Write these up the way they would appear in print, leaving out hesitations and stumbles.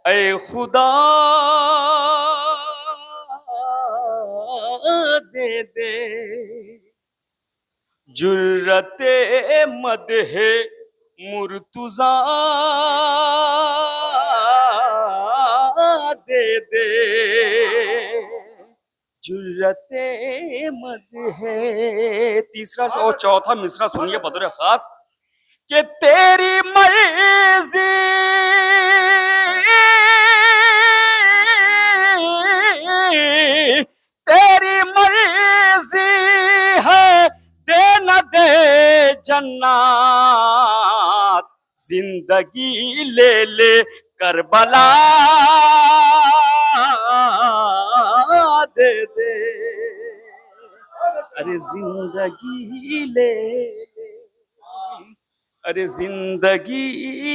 ऐ खुदा दे दे जुर्रते मदहे मुर्तुजा दे दे जुर्रते मदहे। तीसरा और चौथा मिसरा सुनिए बतौर खास कि तेरी मर्जी तेरी मर्जी है दे न दे जन्नत जिंदगी ले ले करबला दे दे। अरे जिंदगी ले ले अरे जिंदगी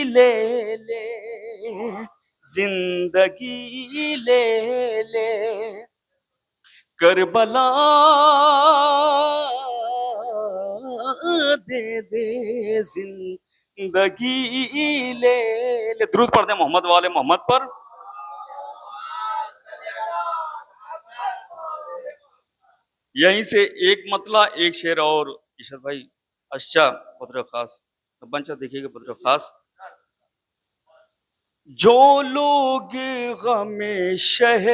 ले ले जिंदगी ले ले करबला दे दे जिंदगी ले ले। दुरूद पढ़ दे मोहम्मद वाले मोहम्मद पर। यहीं से एक मतला एक शेर और इशरत भाई। अच्छा बद्र खास बंचा देखिएगा बद्र खास। जो लोग गमे शह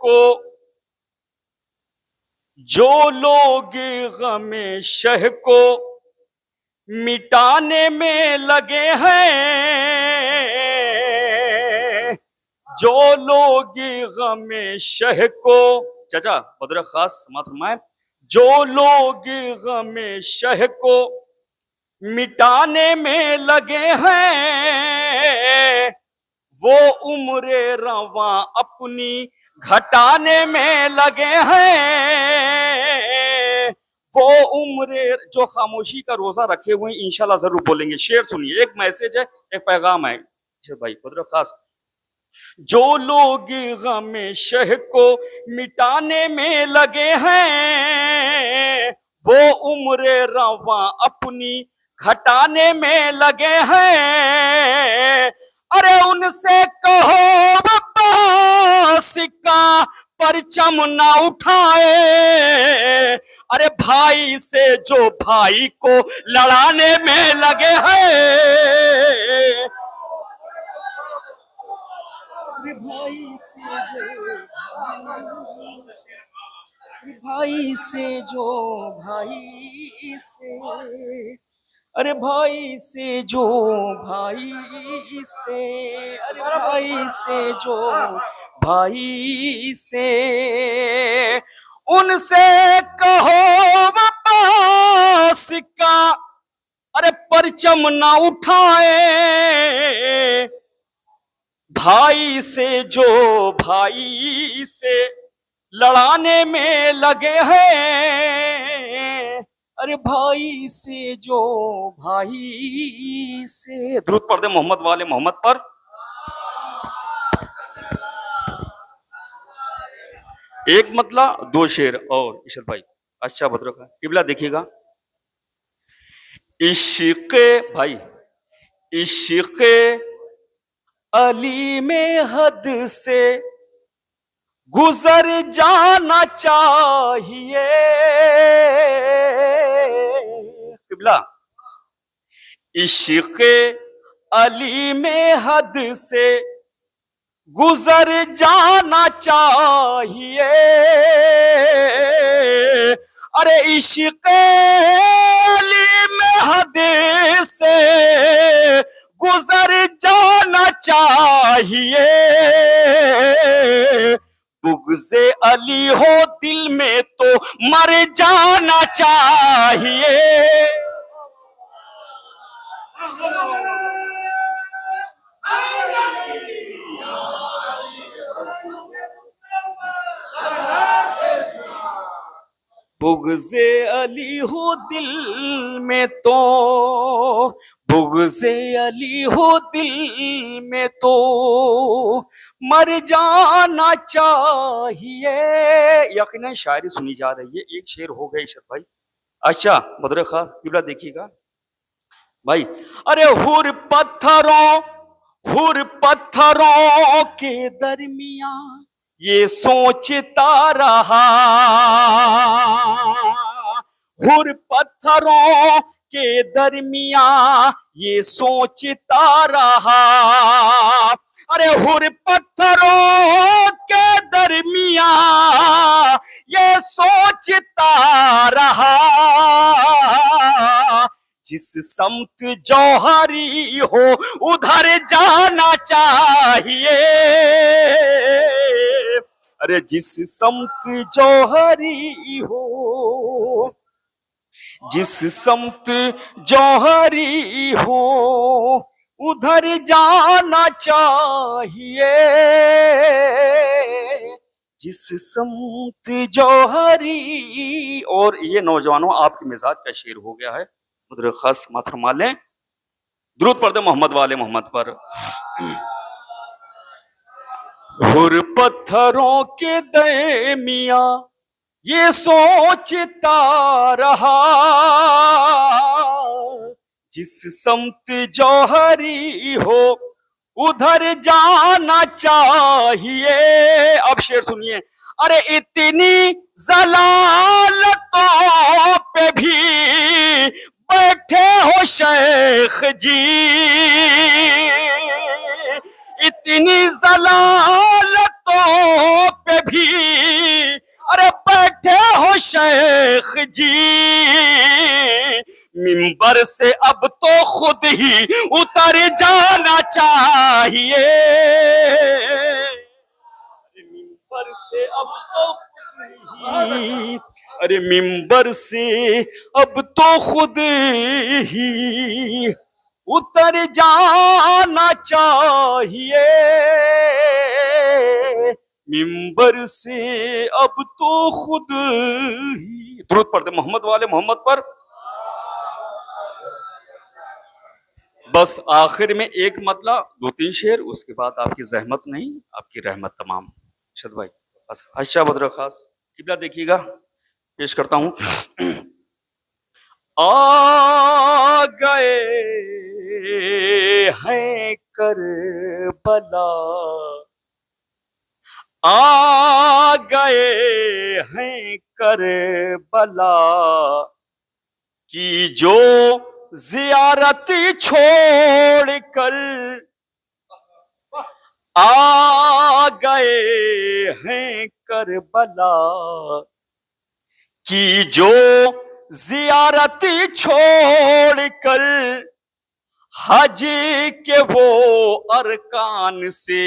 को जो लोग गमे शह को मिटाने में लगे हैं जो लोग गमे शह को चाचा बद्र खास समात फरमाए जो लोग गमे शह को मिटाने में लगे हैं वो उम्र रवा अपनी घटाने में लगे हैं वो उम्र जो खामोशी का रोजा रखे हुए हैं इंशाल्लाह जरूर बोलेंगे। शेर सुनिए एक मैसेज है एक पैगाम है भाई बद्र खास। जो लोग गमे शह को मिटाने में लगे हैं वो उम्र रवा अपनी घटाने में लगे हैं। अरे उनसे कहो सिक्का परचम ना उठाए अरे भाई से जो भाई को लड़ाने में लगे हैं भाई से जो भाई से अरे भाई से जो भाई से अरे भाई से जो भाई से उनसे कहो सिक्का अरे परचम ना उठाए भाई से जो भाई से लड़ाने में लगे हैं अरे भाई से जो भाई से। दुरूद पढ़ दे मोहम्मद वाले मोहम्मद पर। एक मतला दो शेर और इशरत भाई। अच्छा बद्र का किबला देखिएगा। इश्क़ भाई इश्क़ अली में हद से गुजर जाना चाहिए किबला। इश्क़ अली में हद से गुजर जाना चाहिए अरे इश्क़ अली में हद से गुजर जाना चाहिए बुग़्ज़े अली हो दिल में तो मर जाना चाहिए। बुग़्ज़े अली हो दिल में तो बुग़्ज़े अली हो दिल में तो मर जाना चाहिए। यकीनन शायरी सुनी जा रही है। एक शेर हो गए इशरत भाई। अच्छा बद्र खा किबला देखिएगा भाई। अरे हुर पत्थरों हुर पत्थरों के दरमियां ये सोचता रहा, हुर पत्थरों के दरमियां ये सोचता रहा। अरे हुर पत्थरों के दरमियां ये सोचता रहा, जिस समत जौहरी हो उधर जाना चाहिए। अरे जिस समत जौहरी हो, जिस समत जौहरी हो उधर जाना चाहिए। जिस समत जौहरी। और ये नौजवानों आपके मिजाज का शेर हो गया है, मुद्र खास माथर माले दुरूद पढ़ दे मोहम्मद वाले मोहम्मद पर। हुर पत्थरों के दरमियां ये सोचता रहा, जिस समत जौहरी हो उधर जाना चाहिए। अब शेर सुनिए। अरे इतनी जलालतों पे भी बैठे हो शेख जी, इतनी जलालतों पे भी अरे बैठे हो शेख जी। मिंबर से अब तो खुद ही उतर जाना चाहिए। मिंबर से अब तो खुद ही, अरे मिंबर से अब तो खुद ही उतर जाना चाहिए। मिंबर से अब तो खुद ही। दुरूद पढ़ते मोहम्मद वाले मोहम्मद पर। बस आखिर में एक मतला, 2-3 शेर, उसके बाद आपकी जहमत नहीं, आपकी रहमत तमाम। शद भाई बस अच्छा बदर खास किबला देखिएगा, पेश करता हूं। आ गए हैं करबला, आ गए हैं करबला की जो जियारत छोड़ कर, आ गए हैं करबला की जो जियारत छोड़ कर, हज के वो अरकान से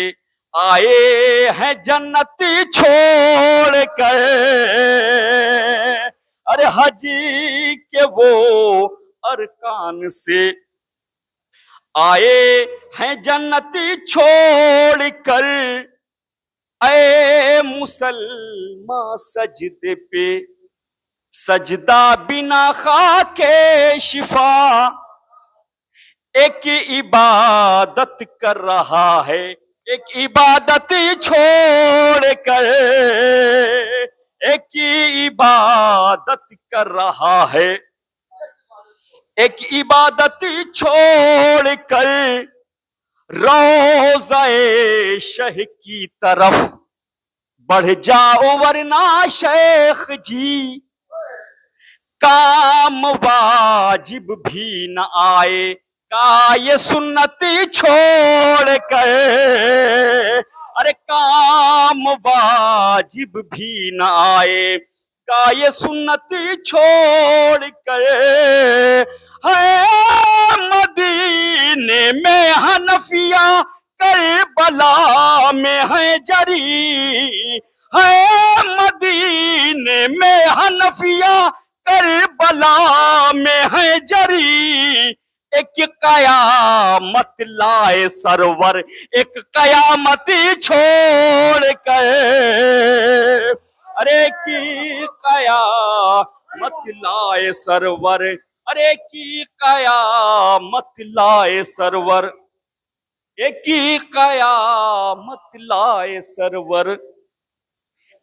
आए हैं जन्नत छोड़ कर। अरे हज के वो अरकान से आए हैं जन्नत छोड़ कर, ऐ मुसलमान सजदे पे सजदा बिना खाके शिफा, एक इबादत कर रहा है एक इबादत छोड़ कर, एक इबादत कर रहा है एक इबादत छोड़ कर, रोज़े शह की तरफ बढ़ जाओ वरना शेख जी, काम वाजिब भी न आए का ये सुन्नत छोड़ कर। अरे काम वाजिब भी न आए का ये सुन्नत छोड़ कर, है मदीने में हनफिया करबला में है जरी, है मदीने में हनफिया करबला में है जरी, एक कयामत लाए सरवर एक कयामत छोड़ कर। अरे की कयामत लाए सरवर, अरे की कयामत लाए सरवर, एक की कयामत लाए सरवर,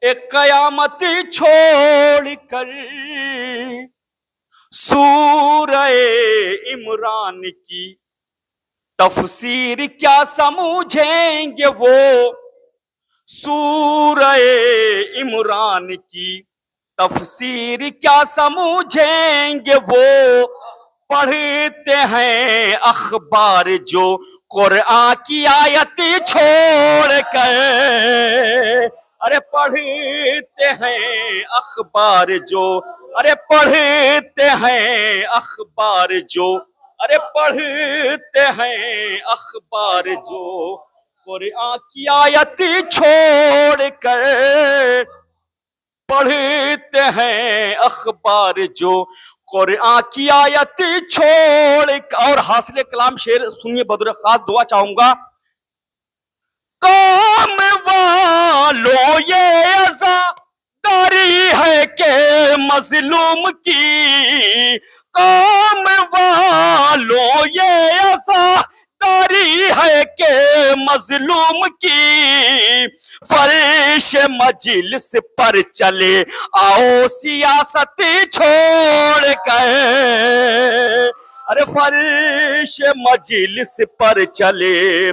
एक कयामत छोड़ कर, सूरह इमरान की तफसीर क्या समझेंगे वो सूरह इमरान की, तफसीर क्या समझेंगे वो पढ़ते हैं अखबार जो कुरान की आयत छोड़ कर। अरे पढ़ते हैं अखबार जो, अरे पढ़ते हैं अखबार जो, अरे पढ़ते हैं अखबार जो कुरान की आयत छोड़ कर। पढ़ते हैं अखबार जो कुरान की आयत छोड़। और हासिल कलाम शेर सुनिए बदर खास दुआ चाहूंगा। कौम वालों ये अज़ादारी है के मजलूम की, कौम वालों ये अज़ादारी है के मजलूम की, फर्श मजलिस पर चले आओ सियासत छोड़ कर। अरे फर्श मजलिस पर चले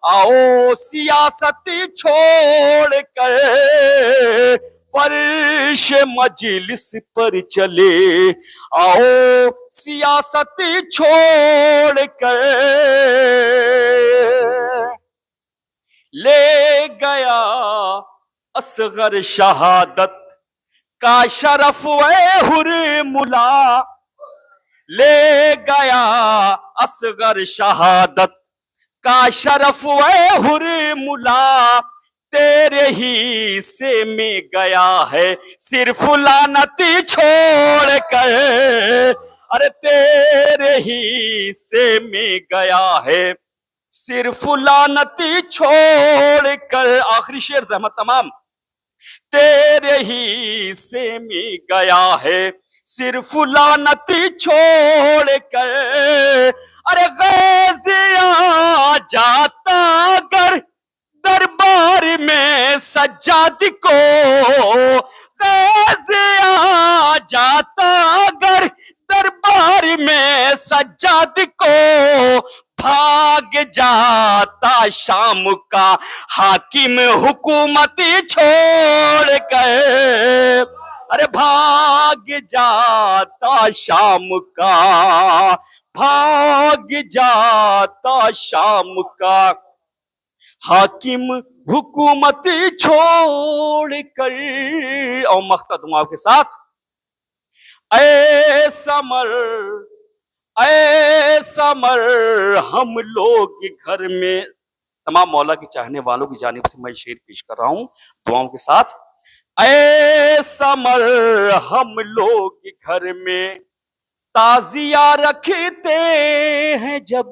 आओ सियासत छोड़ कर, फर्श मजलिस पर चले आओ सियासत छोड़ कर। ले गया असगर शहादत का शरफ वे हुर्मुला, ले गया असगर शहादत का शरफ वे हुर्मुला, तेरे ही से में गया है सिर्फ लानत छोड़ कर। अरे तेरे ही से में गया है सिर्फ लानत छोड़ कर। आखिरी शेर जहमत तमाम। तेरे ही से में गया है सिर्फ लानत छोड़ कर। अरे ग़ाज़िया जाता अगर दरबार में सज्जाद को, ग़ाज़िया जाता अगर दरबार में सज्जाद को, भाग जाता शाम का हाकिम हुकूमत छोड़ कर। अरे भाग जाता शाम का, भाग जाता शाम का हाकिम हुकूमत छोड़ कर। और मख्ता दुआओं के साथ। ऐ समर, ऐ समर हम लोग घर में, तमाम मौला के चाहने वालों की जानिब से मैं शेर पेश कर रहा हूं दुआओं के साथ। ऐ समर हम लोग घर में ताजिया रखते हैं जब,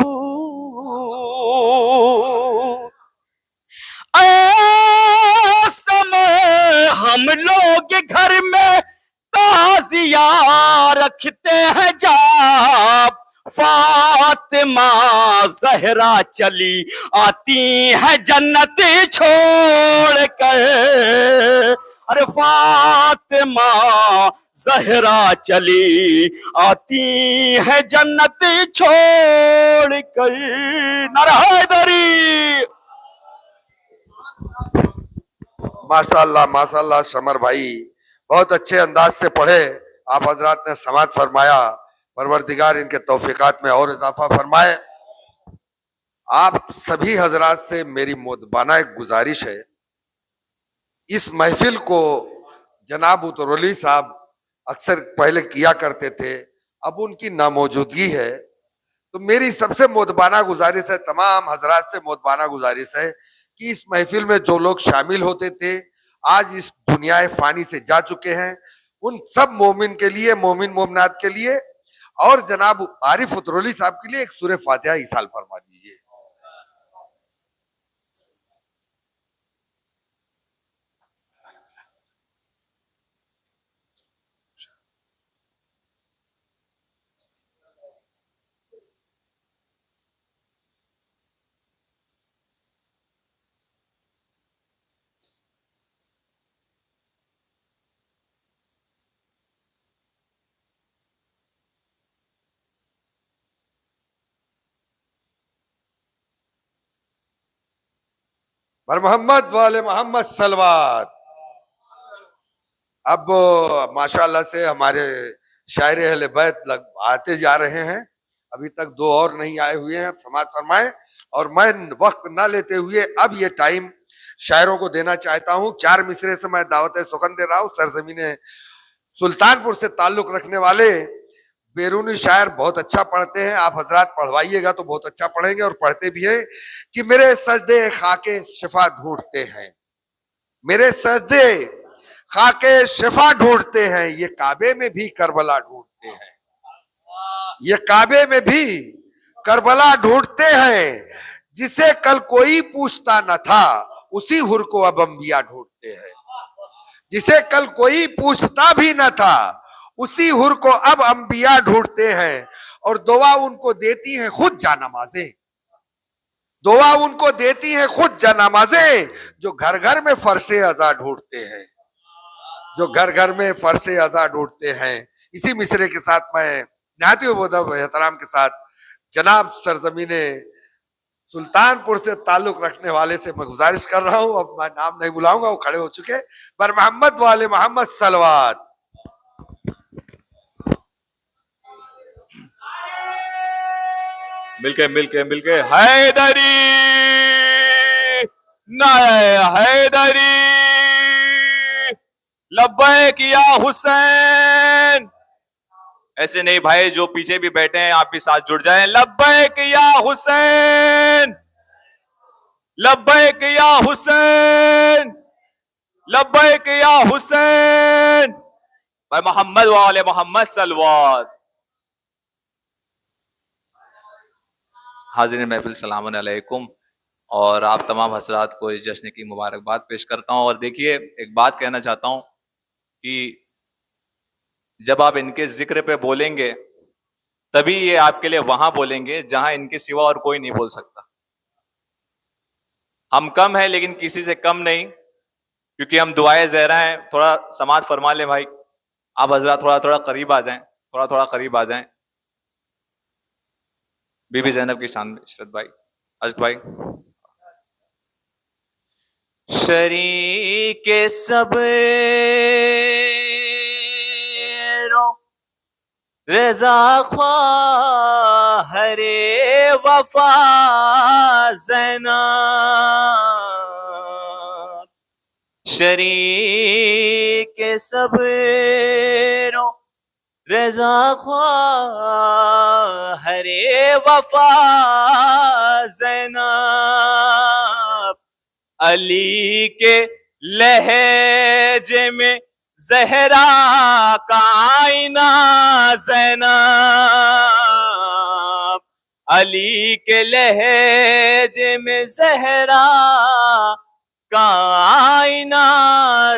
ऐ समय हम लोग घर में ताजिया रखते हैं जब, फातिमा जहरा चली आती है जन्नत छोड़ कर। अरे फातिमा जहरा चली आती है जन्नत छोड़ कर। नारा हैदरी। माशाल्लाह माशाल्लाह समर भाई, बहुत अच्छे अंदाज से पढ़े। आप हजरात ने समात फरमाया, परवरदिगार इनके तौफीकात में और इजाफा फरमाए। आप सभी हजरात से मेरी मोदबाना एक गुजारिश है, इस महफिल को जनाब उतरौली साहब अक्सर पहले किया करते थे, अब उनकी नामौजूदगी है, तो मेरी सबसे मोदबाना गुजारिश है, तमाम हजरात से मोदबाना गुजारिश है कि इस महफिल में जो लोग शामिल होते थे आज इस दुनिया फानी से जा चुके हैं, उन सब मोमिन के लिए, मोमिन मोमनात के लिए और जनाब आरिफ उतरौली साहब के लिए एक सूरह फातिहा इसाल फरमा दीजिए। पर मोहम्मद वाले मोहम्मद सलवात। अब माशाल्लाह से हमारे शायर अहले बैत आते जा रहे हैं, अभी तक दो और नहीं आए हुए हैं, समाज फरमाए। और मैं वक्त ना लेते हुए अब ये टाइम शायरों को देना चाहता हूं। चार मिसरे से मैं दावत सुखन दे रहा हूं। सरजमीन सुल्तानपुर से ताल्लुक रखने वाले बैरूनी शायर बहुत अच्छा पढ़ते हैं, आप हजरात पढ़वाइएगा तो बहुत अच्छा पढ़ेंगे और पढ़ते भी हैं कि मेरे सजदे खाके शिफा ढूंढते हैं, मेरे सजदे खाके शिफा ढूंढते हैं, ये काबे में भी करबला ढूंढते हैं, ये काबे में भी करबला ढूंढते हैं। जिसे कल कोई पूछता न था उसी हुर को अब अंबिया ढूंढते हैं, जिसे कल कोई पूछता भी न था उसी हुर को अब अंबिया ढूंढते हैं। और दुआ उनको देती हैं खुद जानामाजें, दुआ उनको देती हैं खुद जानामाजें, जो घर घर में फरसे अज़ा ढूंढते हैं, जो घर घर में फरसे अज़ा ढूंढते हैं। इसी मिसरे के साथ मैं निहायत अदब एहतराम के साथ जनाब सरजमीने सुल्तानपुर से ताल्लुक रखने वाले से मैं गुजारिश कर रहा हूं, अब मैं नाम नहीं बुलाऊंगा, वो खड़े हो चुके, पर मोहम्मद वाले मोहम्मद सलवात। मिलके मिलके मिलके हैदरी, नारे हैदरी, लब्बैक या हुसैन। ऐसे नहीं भाई, जो पीछे भी बैठे हैं आप भी साथ जुड़ जाएं। लब्बैक या हुसैन, लब्बैक या हुसैन, लब्बैक या हुसैन। भाई मोहम्मद वाले मोहम्मद सलवात। हाज़िर महफिल सलाम अलैकुम, और आप तमाम हजरात को इस जश्न की मुबारकबाद पेश करता हूँ। और देखिए, एक बात कहना चाहता हूँ कि जब आप इनके जिक्र पे बोलेंगे तभी ये आपके लिए वहां बोलेंगे जहां इनके सिवा और कोई नहीं बोल सकता। हम कम हैं लेकिन किसी से कम नहीं, क्योंकि हम दुआए ज़हरा हैं। थोड़ा समाज फरमा ले भाई, आप हजरात थोड़ा थोड़ा करीब आ जाएं, थोड़ा थोड़ा करीब आ जाएं। बीबी ज़ैनब की शान में इशरत भाई, अजद भाई। शरीके सब रज़ा ख्वाह हरे वफा ज़ैनब, शरीके सब रज़ा ख्वाह हरे वफा ज़ैनब, अली के लहजे में ज़हरा का आईना ज़ैनब, अली के लहजे में ज़हरा का आईना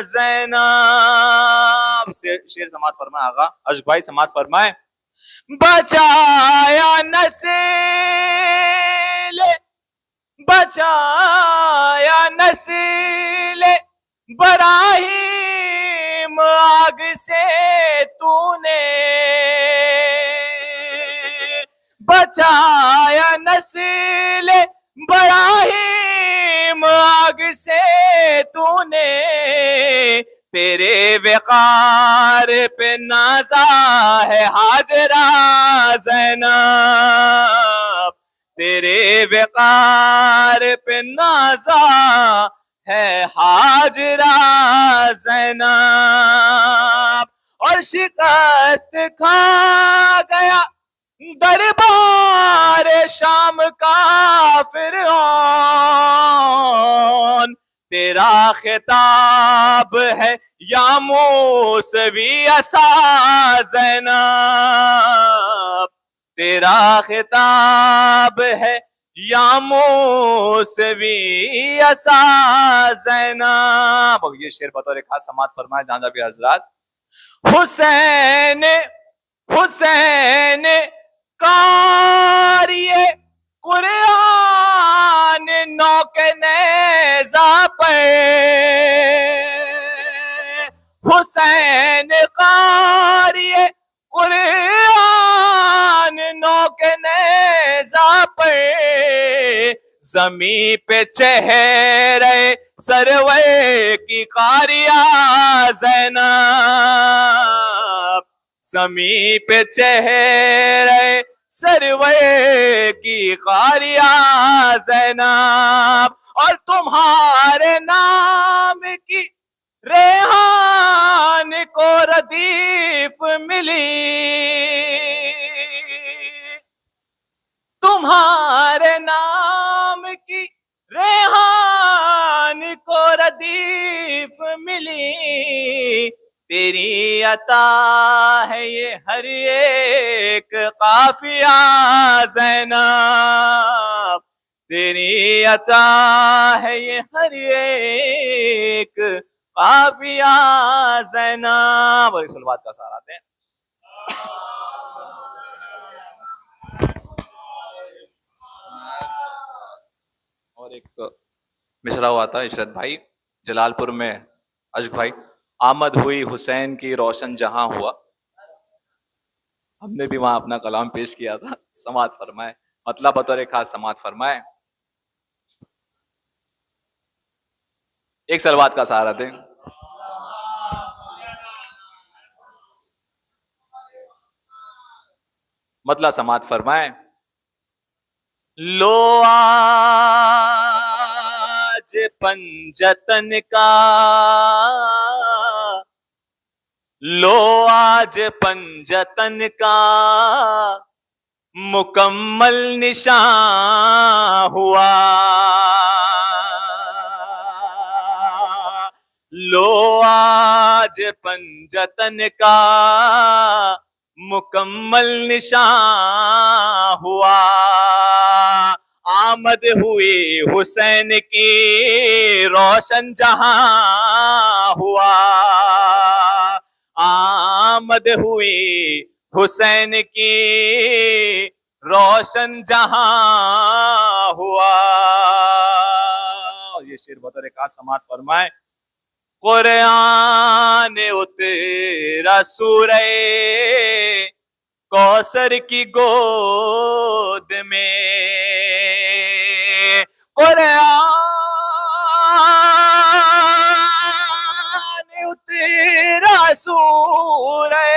ज़ैनब। शेर समात फरमाए आगा, अशक भाई समात फरमाए। बचाया नस्ल, बचाया नस्ल बराहीम आग से तूने, बचाया नस्ल बराहीम आग से तूने, तेरे वक़ार पे नाज़ा है हाजरा ज़ैनब, तेरे वक़ार पे नाज़ा है हाजरा ज़ैनब। और शिकस्त खा गया दरबार शाम का फिरौन, तेरा खिताब है या मूसवी असा ज़ैनब, तेरा खिताब है या मूसवी असा ज़ैनब। अब ये शेर बतौर खास समात फरमाए जहां भी हजरात। हुसैन हुसैन कारिए कुरान नौके नेज़ा पे, हुसैन कारिए कुरान नौके नेज़ा पे, जमी पे चेहरे सरवे की कारिया ज़ैनब, जमी पे चेहरे सरवे की कारिया ज़ैनब, और तुम्हारे नाम की रेहान को रदीफ मिली, तुम्हारे नाम की रेहान को रदीफ मिली, तेरी अता है ये हर एक काफिया ज़ैनब, तेरी अता है ये हर एक काफिया ज़ैनब। और इस बात का सहारा आते हैं। और एक मिसरा हुआ था इशरत भाई, जलालपुर में अशक भाई, आमद हुई हुसैन की रोशन जहां हुआ, हमने भी वहां अपना कलाम पेश किया था, समात फरमाए, मतलब बतौर खास समात फरमाए। एक सलवात का सहारा दें। मतलब समात फरमाए, लो आज पंजतन का, लो आज पंजतन का मुकम्मल निशान हुआ, लो आज पंजतन का मुकम्मल निशान हुआ, आमद हुई हुसैन की रोशन जहां हुआ, आमद हुई हुसैन की रोशन जहां हुआ। ये शेर बतौर का समात फरमाए, कुरान उतरा सूरे कौसर की गोद में, कुरान उतरा सूरे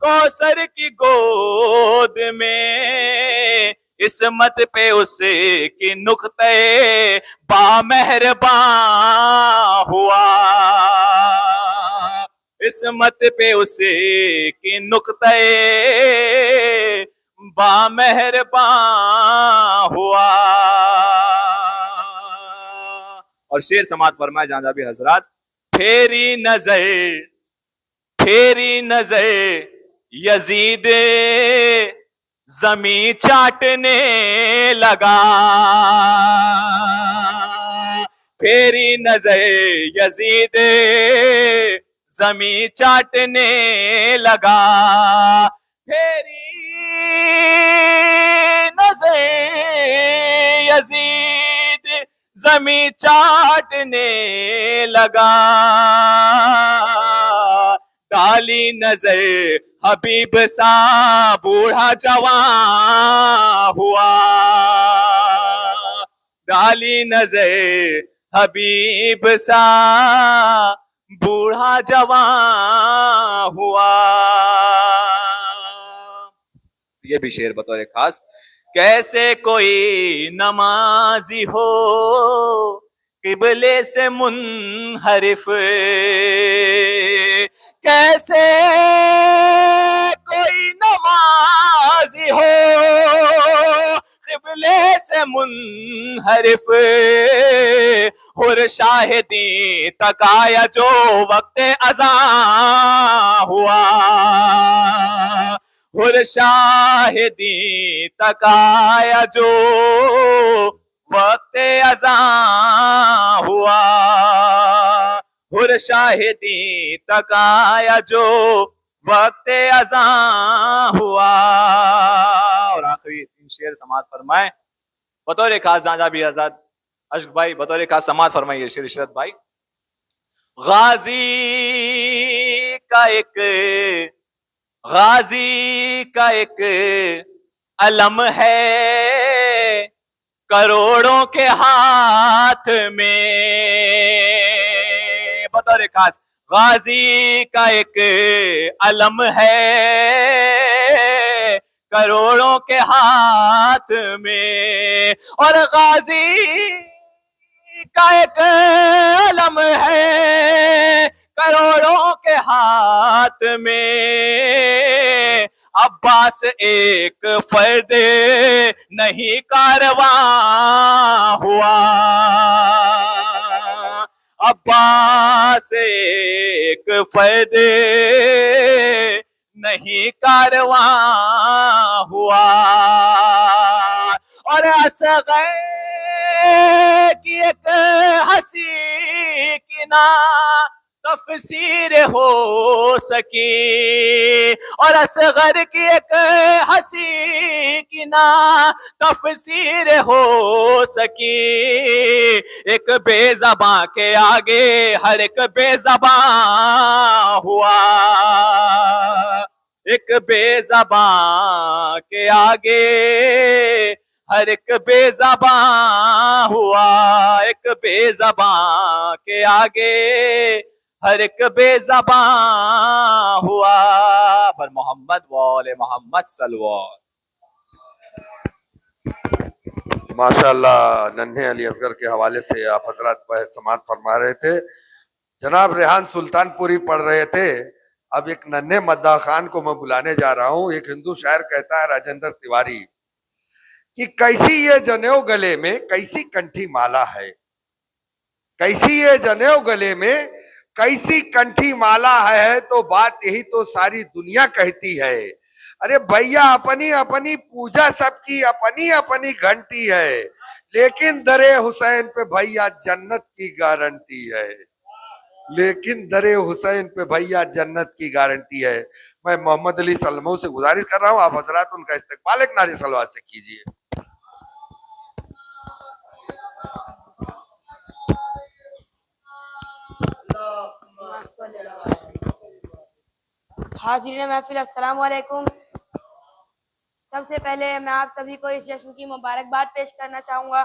कौसर की गोद में, इसमत पे उसे की नुक्ते बामेहरबान हुआ, इसमत पे उसे की नुक्ते बामेहरबान हुआ। और शेर समात फरमाए जहां भी हजरात, फेरी नजर यजीद जमी चाटने लगा, फेरी नजर यजीद जमी चाटने लगा, फेरी नजर यजीद जमी चाटने लगा, डाली नजर हबीब सा बूढ़ा जवान हुआ, डाली नजर हबीब सा बूढ़ा जवान हुआ। ये भी शेर बतौर खास, कैसे कोई नमाजी हो किबले से मुनहरिफ, कैसे कोई नमाजी हो किबले से मुनहरिफ, हुर शाहिदी तक आया जो वक्त अज़ान हुआ, हुर शाहिदी तक आया जो वक्त अज़ान हुआ, हुर शाहिदी तक आया जो वक्त अज़ान हुआ। और आखिरी शेर समात फरमाए बतौर खास, जाजा भी आजाद अशक भाई बतौर खास समात फरमाइए शेर इशरत भाई, गाजी का एक अलम है करोड़ों के हाथ में, बतौर खास गाजी का एक अलम है करोड़ों के हाथ में, और गाजी का एक अलम है करोड़ों के हाथ में। अब्बास एक फर्द नहीं कारवां हुआ, अब्बास एक फर्द नहीं कारवां हुआ, और असग़र की एक हंसी की ना तफसीर हो सकी, और असग़र की एक हंसी की ना तफसीर हो सकी। एक बेज़बां के आगे हर एक बेज़बां हुआ, एक बेज़बां के आगे हर एक बेज़बां हुआ, एक बेज़बां के आगे हर एक बेज़बां हुआ। पर मोहम्मद वाले मोहम्मद सल्लल्लाहु। माशाअल्लाह, नन्हे अली असगर के हवाले से आप हजरत समात फरमा रहे थे। जनाब रेहान सुल्तानपुरी पढ़ रहे थे। अब एक नन्हे मद्दा खान को मैं बुलाने जा रहा हूँ। एक हिंदू शायर कहता है, राजेंद्र तिवारी, कि कैसी ये जनेऊ गले में कैसी कंठी माला है, कैसी ये जनेऊ गले में कैसी कंठी माला है, तो बात यही तो सारी दुनिया कहती है। अरे भैया, अपनी अपनी पूजा सबकी अपनी अपनी घंटी है, लेकिन दरे हुसैन पे भैया जन्नत की गारंटी है, लेकिन दरे हुसैन पे भैया जन्नत की गारंटी है। मैं मोहम्मद अली सल्लमऊ से गुजारिश कर रहा हूँ, आप हजरात उनका इस्तकबाल एक नारे सलवात से कीजिए। हाज़रीन महफिल, अस्सलाम वालेकुम। सबसे पहले मैं आप सभी को इस जश्न की मुबारकबाद पेश करना चाहूँगा।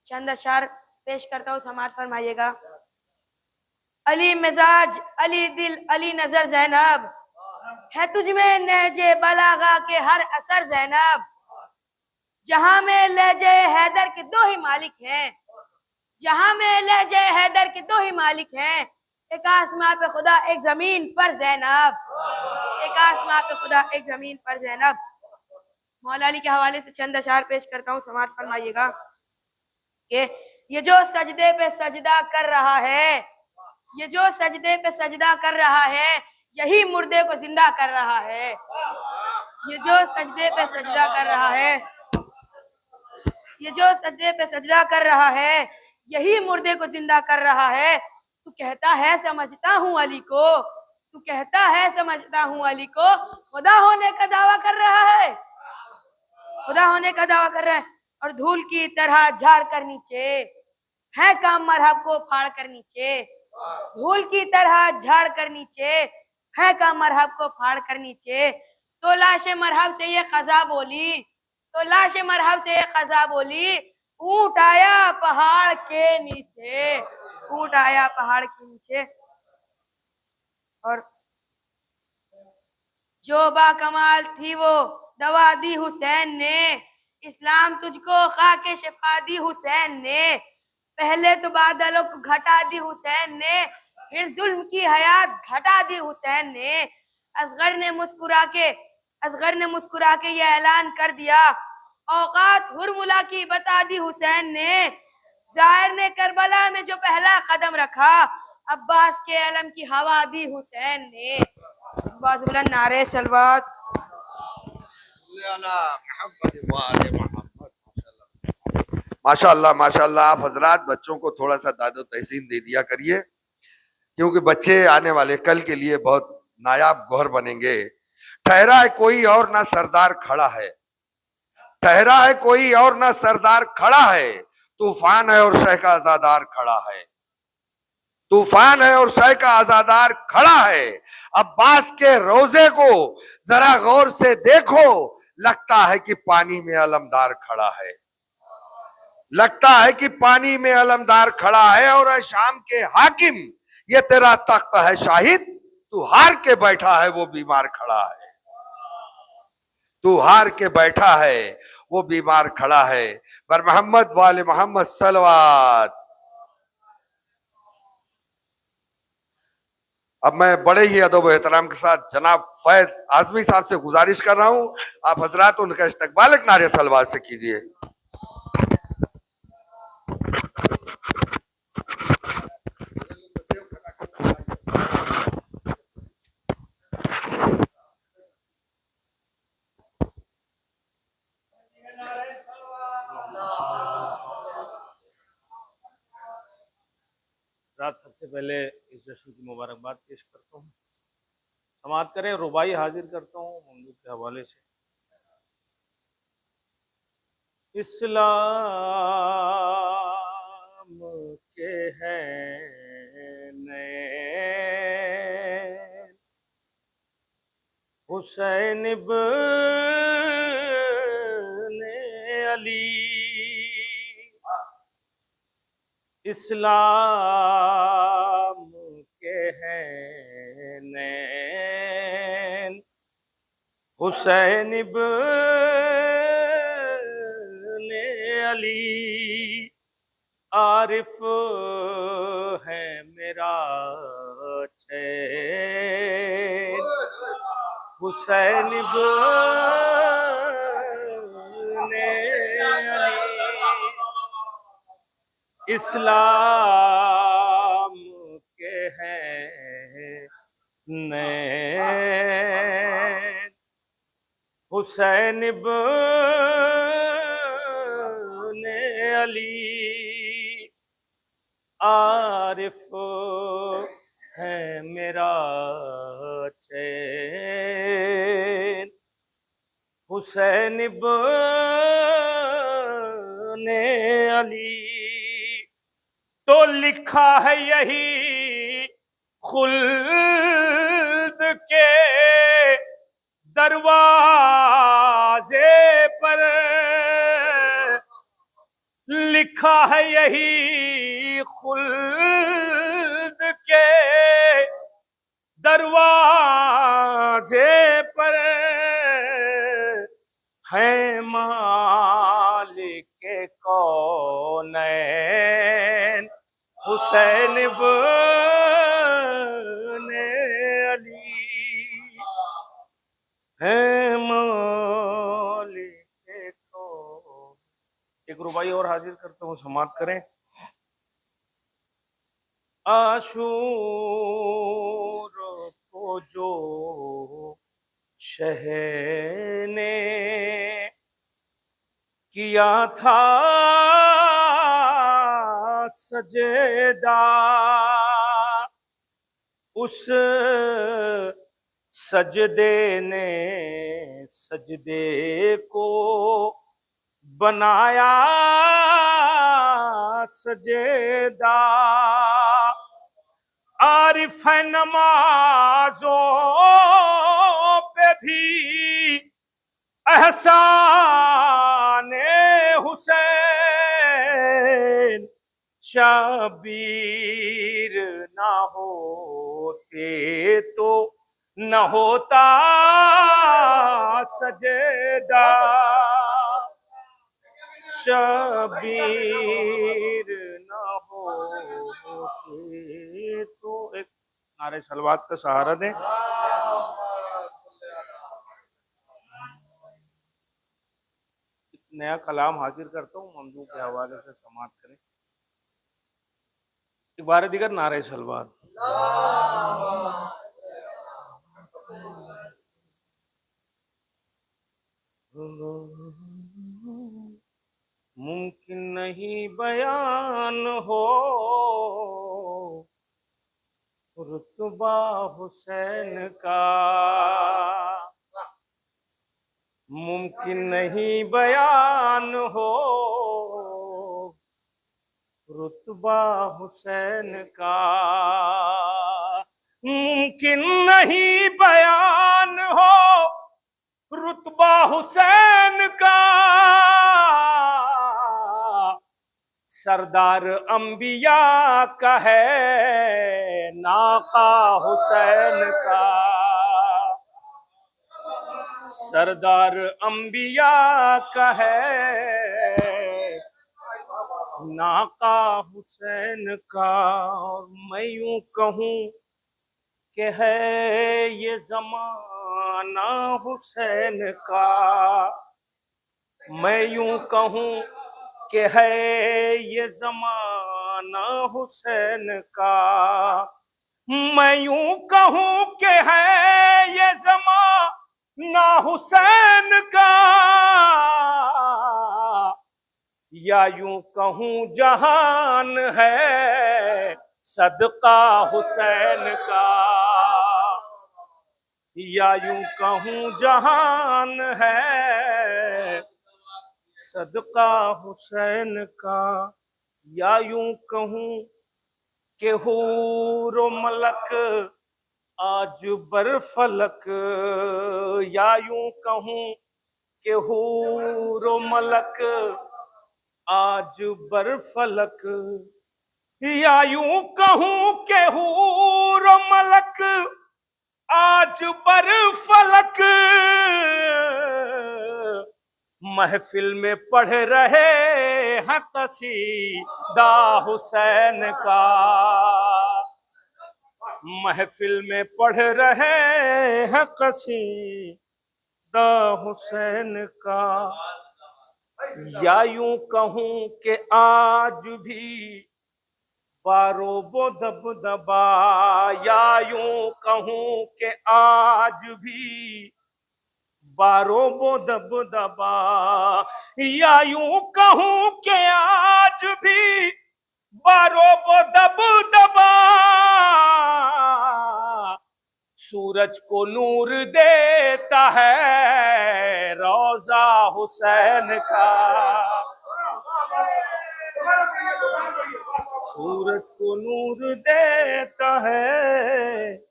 चंद अशार पेश करता हूँ, समाअत फरमाइएगा। अली मिजाज, अली दिल, अली नजर ज़ैनब, है तुझ में नहजे बलागा के हर असर ज़ैनब। जहां में लहजे हैदर के दो ही मालिक हैं, जहां में लहजे हैदर के दो ही मालिक हैं, एक आसमां पे खुदा एक जमीन पर ज़ैनब, एक आसमां पे खुदा एक जमीन पर ज़ैनब। मौला अली के हवाले से चंद अशार पेश करता हूँ, समाअत फरमाइएगा कि ये जो सजदे पे सजदा कर रहा है, ये जो सजदे पे सजदा कर रहा है, यही मुर्दे को जिंदा कर रहा है। ये जो सजदे पे सजदा कर रहा है, ये जो सजदे पे सजदा कर रहा है, यही मुर्दे को जिंदा कर रहा है। तू कहता है समझता हूँ अली को, तू कहता है समझता हूँ अली को, खुदा होने का दावा कर रहा है, खुदा होने का दावा कर रहा है। और धूल की तरह झाड़ कर नीचे है काम मरहब को फाड़ कर नीचे, धूल की तरह झाड़ कर नीचे है काम मरहब को फाड़ कर नीचे। तो लाश मरहब से ये खजा बोली, तो लाश मरहब से ये खजा बोली, ऊंट आया पहाड़ के नीचे, ऊंट आया पहाड़ के नीचे। और जो बाकमाल थी वो दवा दी हुसैन ने, इस्लाम तुझको खाके शिफा दी हुसैन ने। पहले तो बादलों को घटा दी हुसैन ने, फिर जुल्म की हयात घटा दी हुसैन ने। असगर ने मुस्कुरा के ये ऐलान कर दिया, औकात हुरमुला की बता दी हुसैन ने। जाहिर ने करबला में जो पहला कदम रखा, अब्बास के अलम की हवा दी हुसैन ने। नारे सलवात। माशाअल्लाह माशाअल्लाह। आप हजरात बच्चों को थोड़ा सा दादो तहसीन दे दिया करिए, क्योंकि बच्चे आने वाले कल के लिए बहुत नायाब गौहर बनेंगे। ठहरा है कोई और ना सरदार खड़ा है, ठहरा है कोई और ना सरदार खड़ा है, तूफान है और शह का आजादार खड़ा है, तूफान है और शह का आजादार खड़ा है। अब्बास के रोजे को जरा गौर से देखो, लगता है कि पानी में अलमदार खड़ा है, लगता है कि पानी में अलमदार खड़ा है। और शाम के हाकिम, ये तेरा तख्त है शाहिद, तू हार के बैठा है वो बीमार खड़ा है, तू हार के बैठा है वो बीमार खड़ा है। पर मोहम्मद वाले मोहम्मद सलवात। अब मैं बड़े ही अदब एहतराम के साथ जनाब फैज आजमी साहब से गुजारिश कर रहा हूं, आप हजरात उनका इस्तकबाल एक नारे सलवात से कीजिए। रात सबसे पहले इस जश्न की मुबारकबाद पेश करता हूँ। समाअत करें, रुबाई हाजिर करता हूँ ममदूद के हवाले से। इस्लाम के हैं नैन, हुसैन इब्ने अली। इस्लाम के हैं नैन, हुसैन इब्ने अली। आरिफ है मेरा चैन, हुसैन इब्ने अली। इस्लाम के हैं नैन, हुसैन इब्ने अली। आरिफ है मेरा चैन, हुसैन इब्ने अली। तो लिखा है यही खुल्द के दरवाजे पर, लिखा है यही खुल्द के दरवाजे पर। है मालिक कौनैन, हुसैन इब्ने अली। है मालिक कौन। एक रुबाई और हाजिर करता हूँ, समाअत करें। आशूर को जो शह ने किया था सजदा, उस सजदे ने सजदे को बनाया सजदा। आरिफ है नमाजों पे भी एहसान हुसैन, शबीर ना होते तो न होता सजदा। शबीर ना होते तो। एक नारे सलवात का सहारा दें। नया कलाम हाजिर करता हूँ, ममदू के हवाले से समाअत करें। इबारत दिगर नारे सलवात। मुमकिन नहीं बयान हो रुतबा हुसैन का, मुमकिन नहीं बयान हो रुतबा हुसैन का। मुमकिन नहीं बयान हो रुतबा हुसैन का, सरदार अंबिया का है नाका हुसैन का, सरदार अंबिया का है नाका हुसैन का। और मैं यूं कहूं कि है ये जमाना हुसैन का, मैं यूं कहूं कि है ये जमाना हुसैन का, मैं यूं कहूं कि है ये जमाना हुसैन का, या यूं कहूं जहान है सदका हुसैन का, या यूं कहूं जहान है सदका हुसैन का, या यूं कहूं कि हूर व मलक आज बरफलक, या यूं कहूं कि हूर व मलक आज बरफलक, या यूं कहूं कि हूर व मलक आज बरफलक, महफिल में पढ़ रहे हैं कसीदा हुसैन का, महफिल में पढ़ रहे हैं कसीदा हुसैन का, या यूं कहूं कि आज भी बारो दबदबा, या यूं कहूं कि आज भी बारो दबदबा, या यूं कहूं कि आज भी बारो दबदबा, सूरज को नूर देता है रोजा हुसैन का, सूरज को नूर देता है,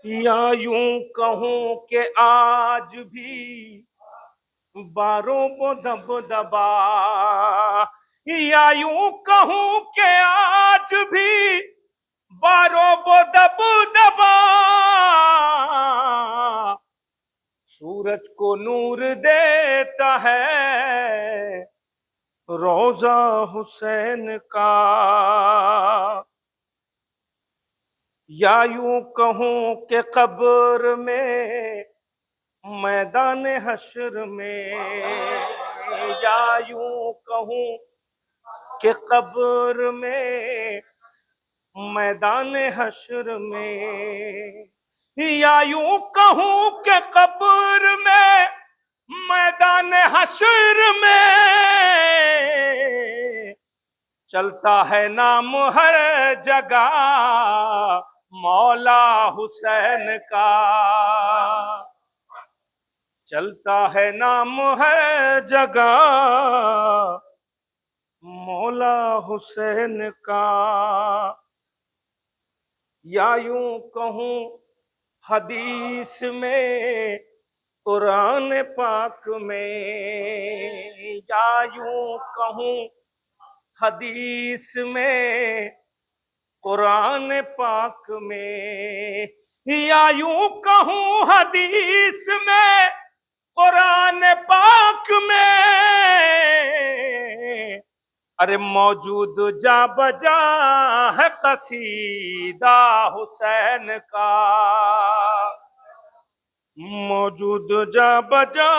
या यूं कहूं कि आज भी बारो दबदबा, या यूं कहूं कि आज भी बारो दबदबा, सूरज को नूर देता है रोजा हुसैन का, या यूं कहूं कि कब्र में मैदान हश्र में, या यूं कहूं कि कब्र में मैदान हश्र में, या यूं कहूं कि कब्र में मैदान हश्र में चलता है नाम हर जगह मौला हुसैन का, चलता है नाम हर जगह मौला हुसैन का, या यूं कहूं हदीस में कुरान पाक में, या यूं कहूं हदीस में कुरान पाक में, या यूं कहूं हदीस में कुरान पाक में, अरे मौजूद जा बजा है कसीदा हुसैन का, मौजूद जा बजा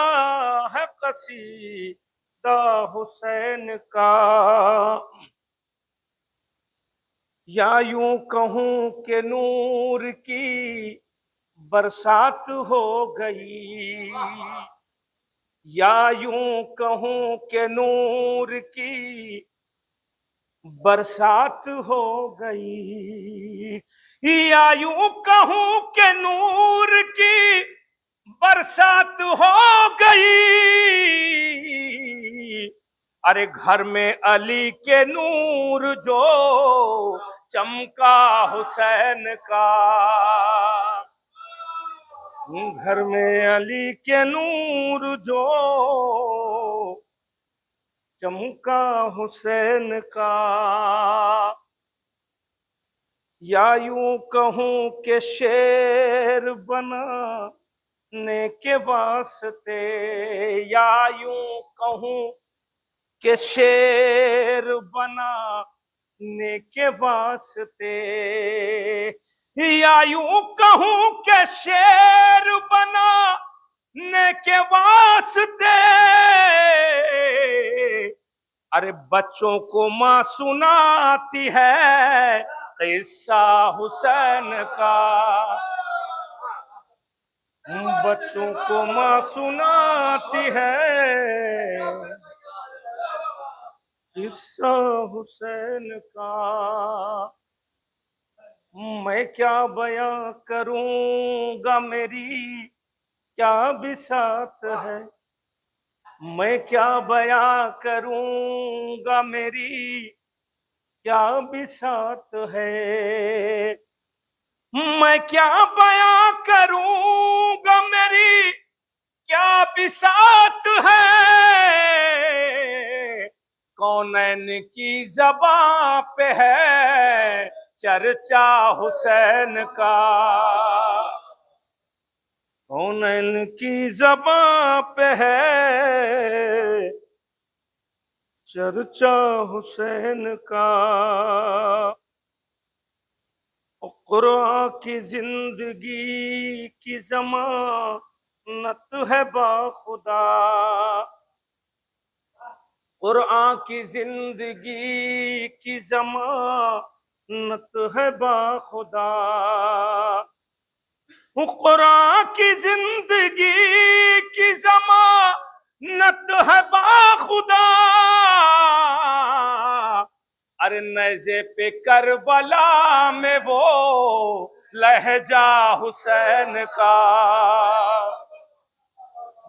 है कसीदा हुसैन का, या यूं कहूं कि नूर की बरसात हो गई, या यूं कहूं कि नूर की बरसात हो गई, या यूं कहूं कि नूर की बरसात हो गई, अरे घर में अली के नूर जो चमका हुसैन का, घर में अली के नूर जो चमका हुसैन का, या यूं कहूं के शेर बनाने के वास्ते, या यूं कहूं के शेर बनाने के वास्ते, या यूं कहूं के शेर बनाने के वास्ते, अरे बच्चों को माँ सुनाती है किस्सा हुसैन का, बच्चों को माँ सुनाती है किस्सा हुसैन का। मैं क्या बयां करूंगा, मेरी क्या बिसात है, मैं क्या बयां करूंगा, मेरी क्या बिसात है, मैं क्या बयां करूंगा, मेरी क्या बिसात है, कौनैन की ज़बां पे है चर्चा हुसैन का, कौनैन की ज़बां पे है चर्चा हुसैन का। कुरान की जिंदगी की ज़मानत है बाखुदा, कुरान की जिंदगी की ज़मानत है बाखुदा, कुरान की जिंदगी की ज़मानत है बाखुदा, अरे नज़े पे करबला में वो लहजा हुसैन का,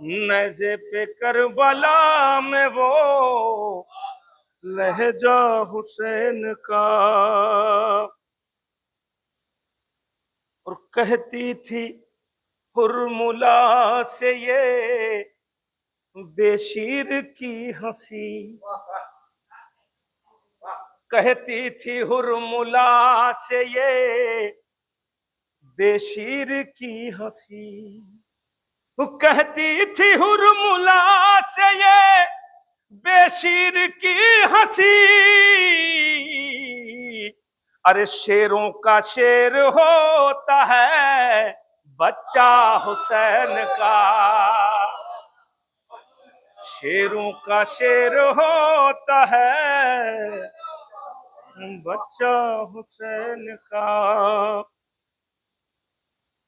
नज़े पे करबला में वो लहजा हुसैन का। और कहती थी हुर्मुला से ये बेशीर की हंसी, कहती थी हुर्मुला से ये बेशीर की हंसी, कहती थी हुर्मुला से ये बेशीर की हंसी, अरे शेरों का शेर होता है बच्चा हुसैन का, शेरों का शेर होता है बच्चा हुसैन का।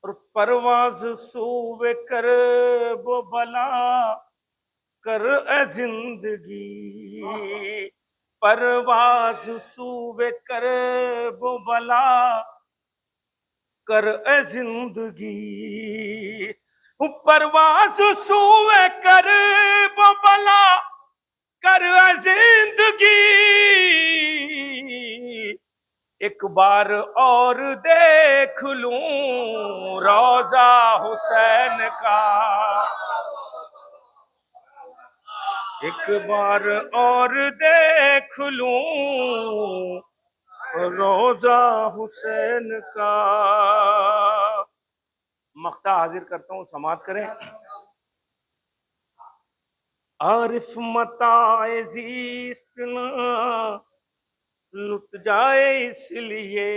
और परवाज सूबे कर वो बला कर ए जिंदगी, परवाज सूबे कर वो बला कर ए जिंदगी, परवाज सूबे कर वो बला कर ए जिंदगी, एक बार और देख लूं रोजा हुसैन का, एक बार और देख लूं रोजा हुसैन का। मख्ता हाजिर करता हूं, समात करें। आरिफ मताए ज़ीस्त ना लुट जाए इसलिए,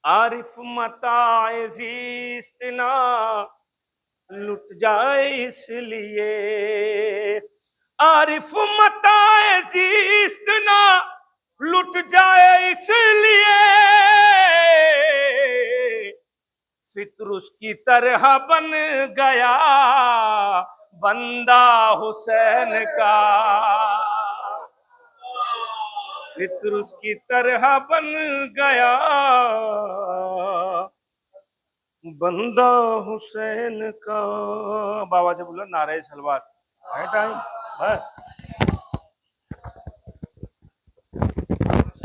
आरिफ मताए ज़ीस्त ना लुट जाए इसलिए, आरिफ मताए ज़ीस्त ना लुट जाए इसलिए, फित्र उसकी तरह बन गया बंदा हुसैन का, फित्र उसकी तरह बन गया बंदा हुसैन का। बाबा से बोला नारे सलवार है टाइम। बस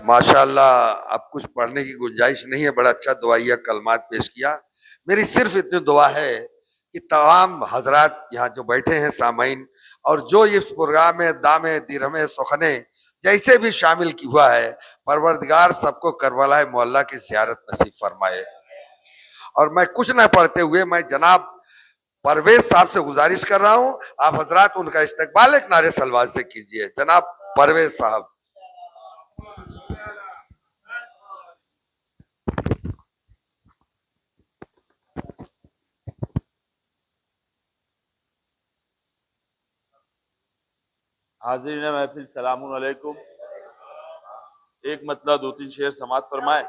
माशाल्लाह, अब कुछ पढ़ने की गुंजाइश नहीं है। बड़ा अच्छा दुआइया कलमात पेश किया। मेरी सिर्फ इतनी दुआ है कि तमाम हजरात यहाँ जो बैठे हैं सामाइन, और जो इस प्रोग्राम में दामे दिरहमे सुखने जैसे भी शामिल की हुआ है, परवरदिगार सबको करबला मोहल्ला की ज़ियारत नसीब फरमाए। और मैं कुछ न पढ़ते हुए मैं जनाब परवेज साहब से गुजारिश कर रहा हूँ, आप हजरात उनका इस्तकबाल एक नारे सलवात से कीजिए। जनाब परवेज साहब। हाजिरीन महफिल सलामुन अलैकुम। एक मतलब दो तीन शेर समात फरमाए।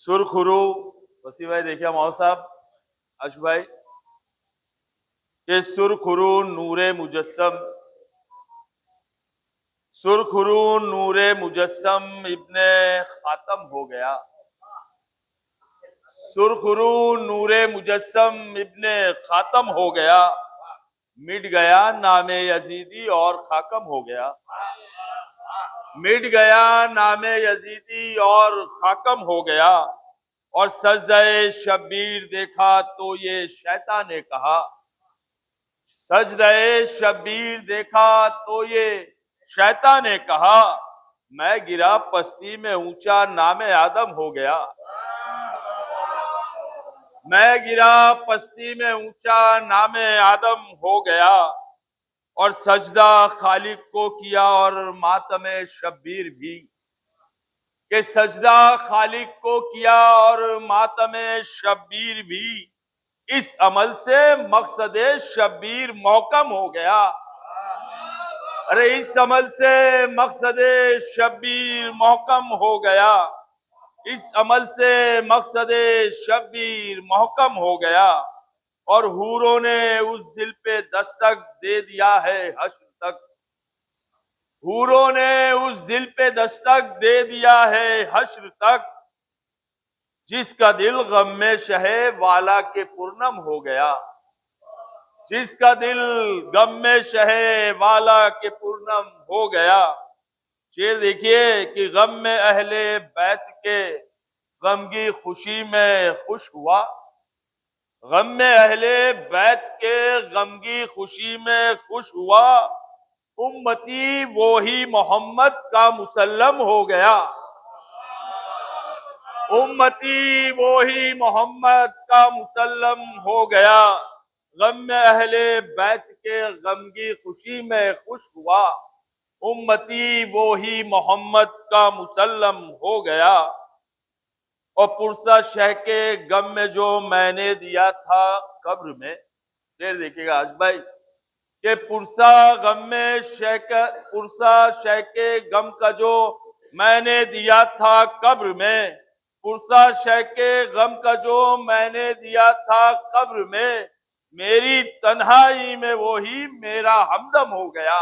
सुरखुरू वसी भाई देखिए माओ साहब अश भाई के सुरखुरू नूरे मुजस्सम, सुरखुरू नूरे मुजस्सम इब्ने खातम हो गया। सुरखुरू नूरे मुजस्सम इब्ने खातम हो गया। मिट गया नामे यजीदी और खाकम हो गया। मिट गया नामे यजीदी और खाकम हो गया। और सजदे शब्बीर देखा तो ये शैतान ने कहा, सजदे शब्बीर देखा तो ये शैतान ने कहा, मैं गिरा पस्ती में ऊंचा नामे आदम हो गया। मैं गिरा पस्ती में ऊंचा नामे आदम हो गया। और सजदा खालिक को किया और मातमे शब्बीर भी, कि सजदा खालिक को किया और मातमे शब्बीर भी, इस अमल से मकसदे शब्बीर मौकम हो गया। अरे इस अमल से मकसदे शब्बीर मौकम हो गया। इस अमल से मकसदे शब्बीर महकम हो गया। और हूरों ने उस दिल पे दस्तक दे दिया है हश्र तक। हूरों ने उस दिल पे दस्तक दे दिया है हश्र तक, जिसका दिल गम में शहे वाला के पूर्णम हो गया। जिसका दिल गम में शहे वाला के पूर्णम हो गया। शेर देखिए कि गम में अहले बैत के गम की खुशी में खुश हुआ। गम में अहले बैत के गम की खुशी में खुश हुआ। उम्मती वो ही मोहम्मद का मुसल्लम हो गया। उम्मती वो ही मोहम्मद का मुसल्लम हो गया। गम में अहले बैत के गम की खुशी में खुश हुआ। उम्मती वो ही मोहम्मद का मुसल्लम हो गया। और पुरसा शह के गम में जो मैंने दिया था कब्र में, फिर देखिएगा आज भाई कि पुरसा गम में पुरसा शह के गम का जो मैंने दिया था कब्र में, पुरसा शह के गम का जो मैंने दिया था कब्र में, मेरी तन्हाई में वो ही मेरा हमदम हो गया।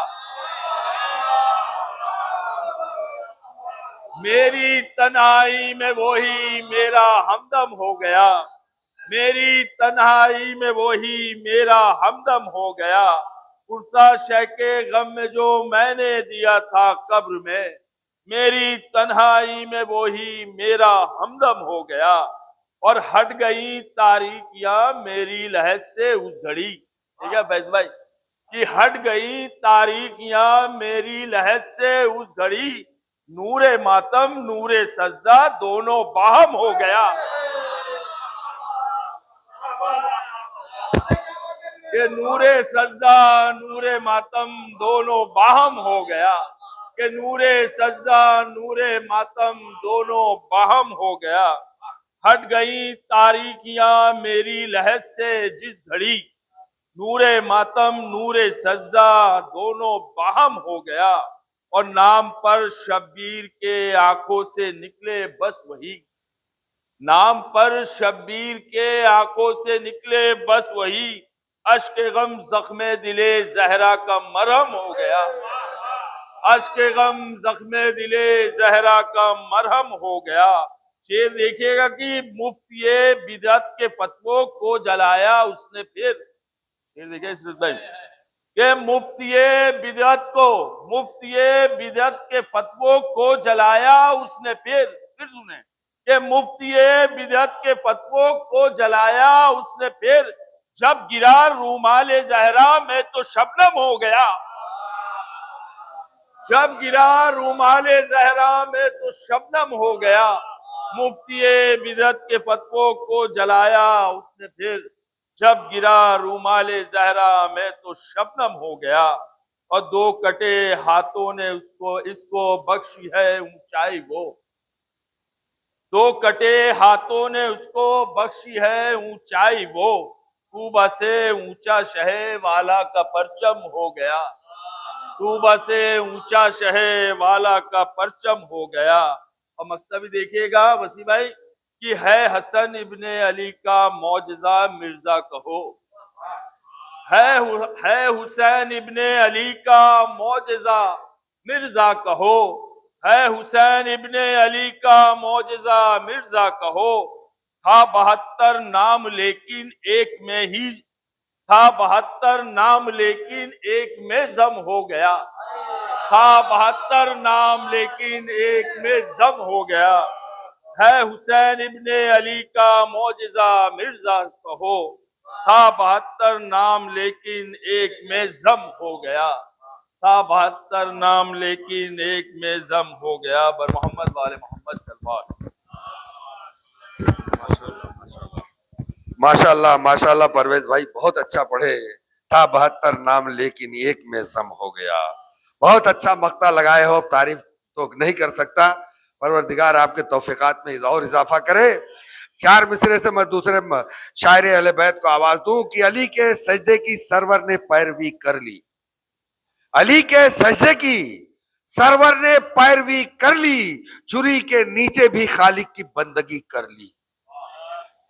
मेरी तन्हाई में वो ही मेरा हमदम हो गया। मेरी तन्हाई में वो ही मेरा हमदम हो गया। पुरसा शह के गम में जो मैंने दिया था कब्र में, मेरी तन्हाई में वो ही मेरा हमदम हो गया। और हट गई तारीकियां मेरी लहज से उस घड़ी, ठीक है फैज भाई, कि हट गई तारीकियां मेरी लहज से उस घड़ी, नूरे मातम नूरे सजदा दोनों बाहम हो गया। कि नूरे सजदा नूरे मातम दोनों बाहम हो गया। कि नूरे सजदा नूरे मातम दोनों बाहम हो गया। हट गई तारीकियां मेरी लहज से जिस घड़ी, नूरे मातम नूरे सजदा दोनों बाहम हो गया। और नाम पर शब्बीर के आंखों से निकले बस वही, नाम पर शब्बीर के आंखों से निकले बस वही, अश्क गम जख्मे दिले जहरा का मरहम हो गया। अश्क गम जख्मे दिले जहरा का मरहम हो गया। शेर देखिएगा कि मुफ्ती बिदअत के फतवों को जलाया उसने फिर, ये देखिए इस्मत भाई कि मुफ्ती बिदअत के फतवों को जलाया उसने, फिर सुने कि मुफ्ती बिदअत के फतवों को जलाया उसने, फिर जब गिरा रूमाल जहरा में तो शबनम हो गया। जब गिरा रूमाल जहरा में तो शबनम हो गया। मुफ्ती बिदअत के फतवों को जलाया उसने, फिर जब गिरा रूमाल जहरा में तो शबनम हो गया। और दो कटे हाथों ने इसको बख्शी है ऊंचाई वो, दो कटे हाथों ने उसको बख्शी है ऊंचाई वो, तूबा से ऊंचा शहर वाला का परचम हो गया। तूबा से ऊंचा शहर वाला का परचम हो गया। और मकतब देखिएगा वसी भाई कि है हसन इब्ने अली का मौजजा मिर्जा कहो, है हुसैन इब्ने अली का मौजजा मिर्जा कहो, है हुसैन इब्ने अली का मौजजा मिर्जा कहो। था 72 नाम लेकिन एक में ही, था 72 नाम लेकिन एक में जम हो गया। था 72 नाम लेकिन एक में जम हो गया। है हुसैन इब्ने अली का मौजजा मिर्जा कहो, था 72 नाम लेकिन एक में जम हो गया। था 72 नाम लेकिन एक में जम हो गया। बर मोहम्मद वाले मोहम्मद सल्लल्लाहु माशाल्लाह माशाल्लाह परवेज भाई बहुत अच्छा पढ़े। था 72 नाम लेकिन एक में सम हो गया। बहुत अच्छा मक्ता लगाए हो, तारीफ तो नहीं कर सकता। परवरदिगार आपके तौफीकात में और इजाफा करे। 4 मिसरे से मैं दूसरे शायर अहले बैत को आवाज दूं कि अली के सजदे की सरवर ने पैरवी कर ली। अली के सजदे की सरवर ने पैरवी कर ली, छुरी के नीचे भी खालिक की बंदगी कर ली।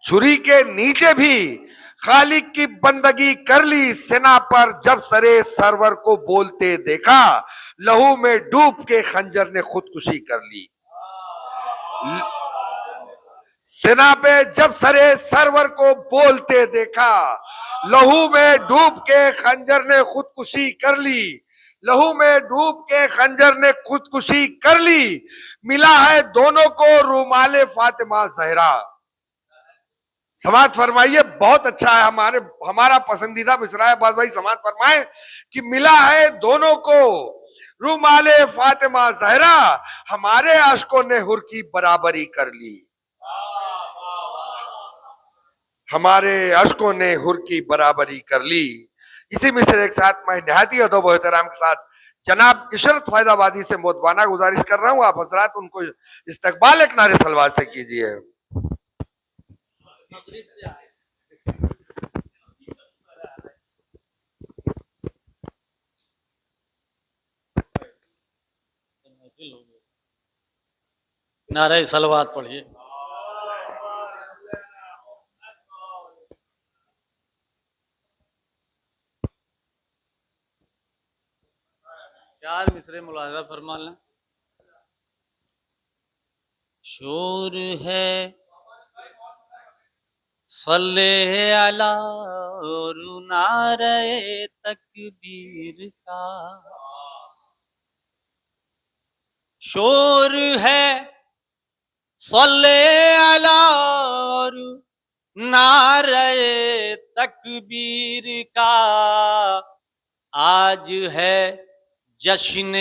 छुरी के नीचे भी खालिक की बंदगी कर ली। सेना पर जब सरे सरवर को बोलते देखा, लहू में डूब के खंजर ने खुदकुशी कर ली। सेना पे जब सरे सरवर को बोलते देखा, लहू में डूब के खंजर ने खुदकुशी कर ली। लहू में डूब के खंजर ने खुदकुशी कर ली। मिला है दोनों को रूमाले फातिमा जहरा। समाज फरमाइए, बहुत अच्छा है, हमारा पसंदीदा मिसरा है। बात भाई समाज फरमाए कि मिला है दोनों को रूमाले फातिमा जहरा, हमारे आशिकों ने हुर की बराबरी कर ली। हमारे आशिकों ने हुर की बराबरी कर ली। इसी मिसरे के साथ मैं निहायती अदब व एहतराम के साथ जनाब इशरत फैदाबादी से मोतबाना गुजारिश कर रहा हूं, आप हजरात उनको इस्तकबाल एक नारे सलवात से कीजिए। नारे सलवात पढ़िए। चार मिसरे मुलाजा फरमा लें। शोर है सल्ले अला और नारे तकबीर का, शोर है सल्ले अला और नारे तकबीर का। आज है जश्न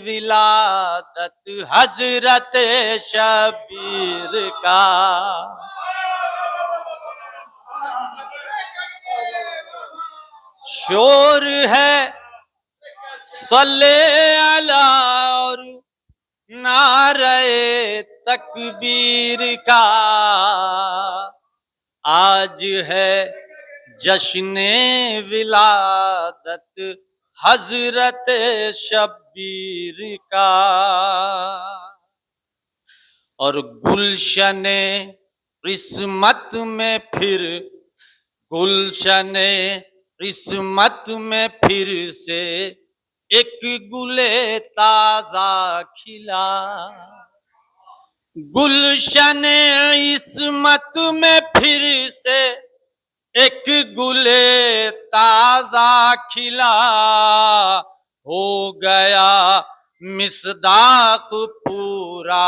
विलादत हजरत शबीर का। शोर है सल्ले अला और नारे तकबीर का। आज है जश्न विलादत हजरत शबीर का। और गुलशने किस्मत में फिर, गुलशने किस्मत में फिर से एक गुले ताजा खिला। गुलशने किस्मत में फिर से एक गुले ताजा खिला, हो गया मिसदाक पूरा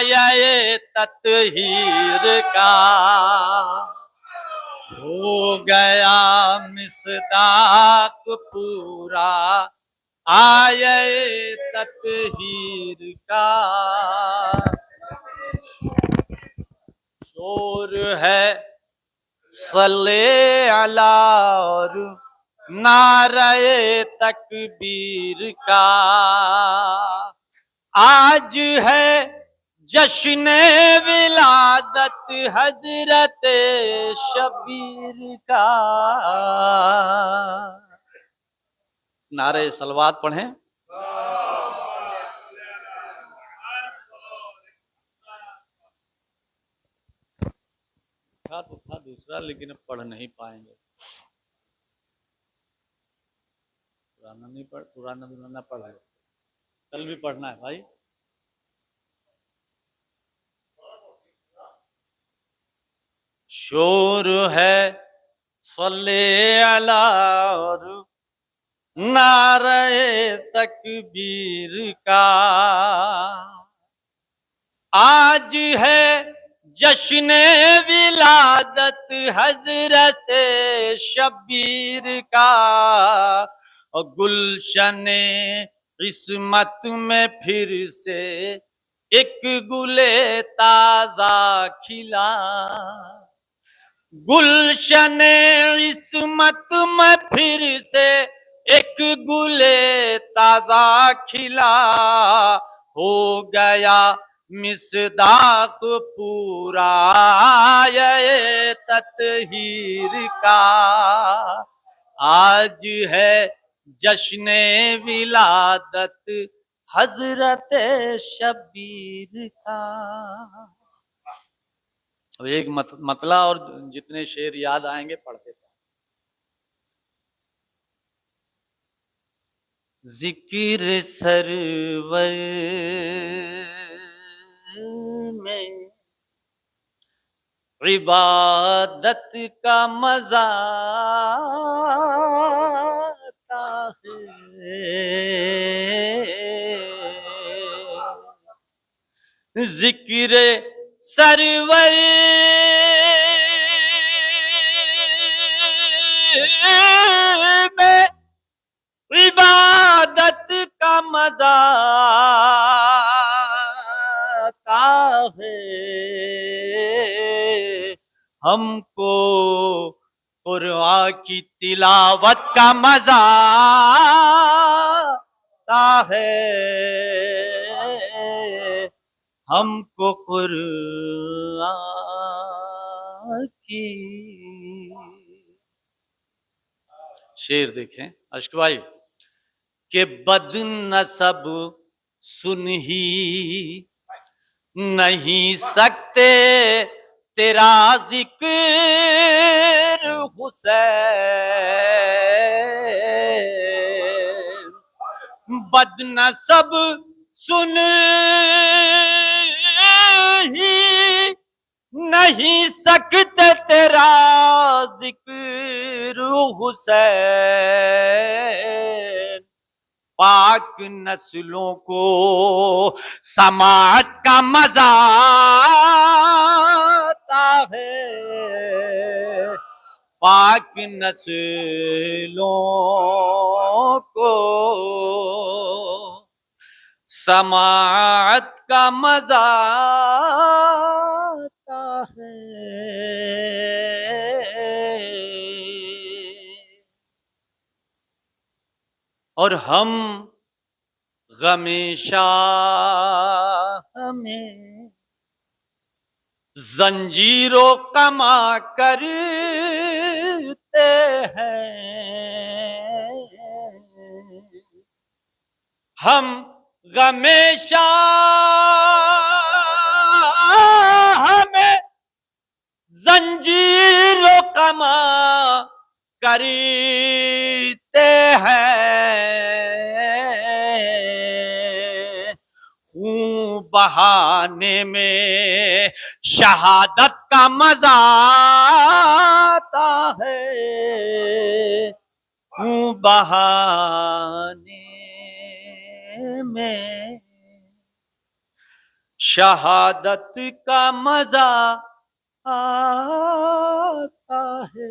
ये तत्हीर का, हो गया मिसदाक पूरा आये तत्हीर का। शोर है सल्ले अला और नारे तकबीर का, आज है जश्न विलादत हजरत शबीर का। नारे सलवात पढ़ें। तो था दूसरा, लेकिन अब पढ़ नहीं पाएंगे। पुराना नहीं पढ़, पुराना दुराना पढ़, कल भी पढ़ना है भाई। शोर है सल्ले अला और नारे तकबीर का, आज है जश्न विलादत हजरत शबीर का, और गुलशन किस्मत में फिर से एक गुले ताजा खिला। गुलशन किस्मत में फिर से एक गुले ताजा खिला, हो गया मिसदाक पूरा ये तत्हीर का, आज है जश्न विलादत हजरत शबीर का। अब एक मतला और जितने शेर याद आएंगे पढ़ते थे। जिक्र सरवर में इबादत का मजा आता है, जिक्र सरवर में इबादत का मजा आता है, हमको कुरान की तिलावत का मजा आता है, हमको कुरान की। शेर देखें अश्क भाई, के बदनसब सुन ही नहीं सकते तेरा जिक्र हुसैन, बदनसब सुन ही नहीं सकते तेरा जिक्र हुसैन, पाक नस्लों को समाज का मजा आता है, पाक नस्लों को समाज का मजा आता है। और हम गमेशाह में जंजीरों कमा करते हैं, हम गमेशाह में जंजीरों कमा करते हैं, खून बहाने में शहादत का मजा आता बहाने में शहादत का मजा आता है।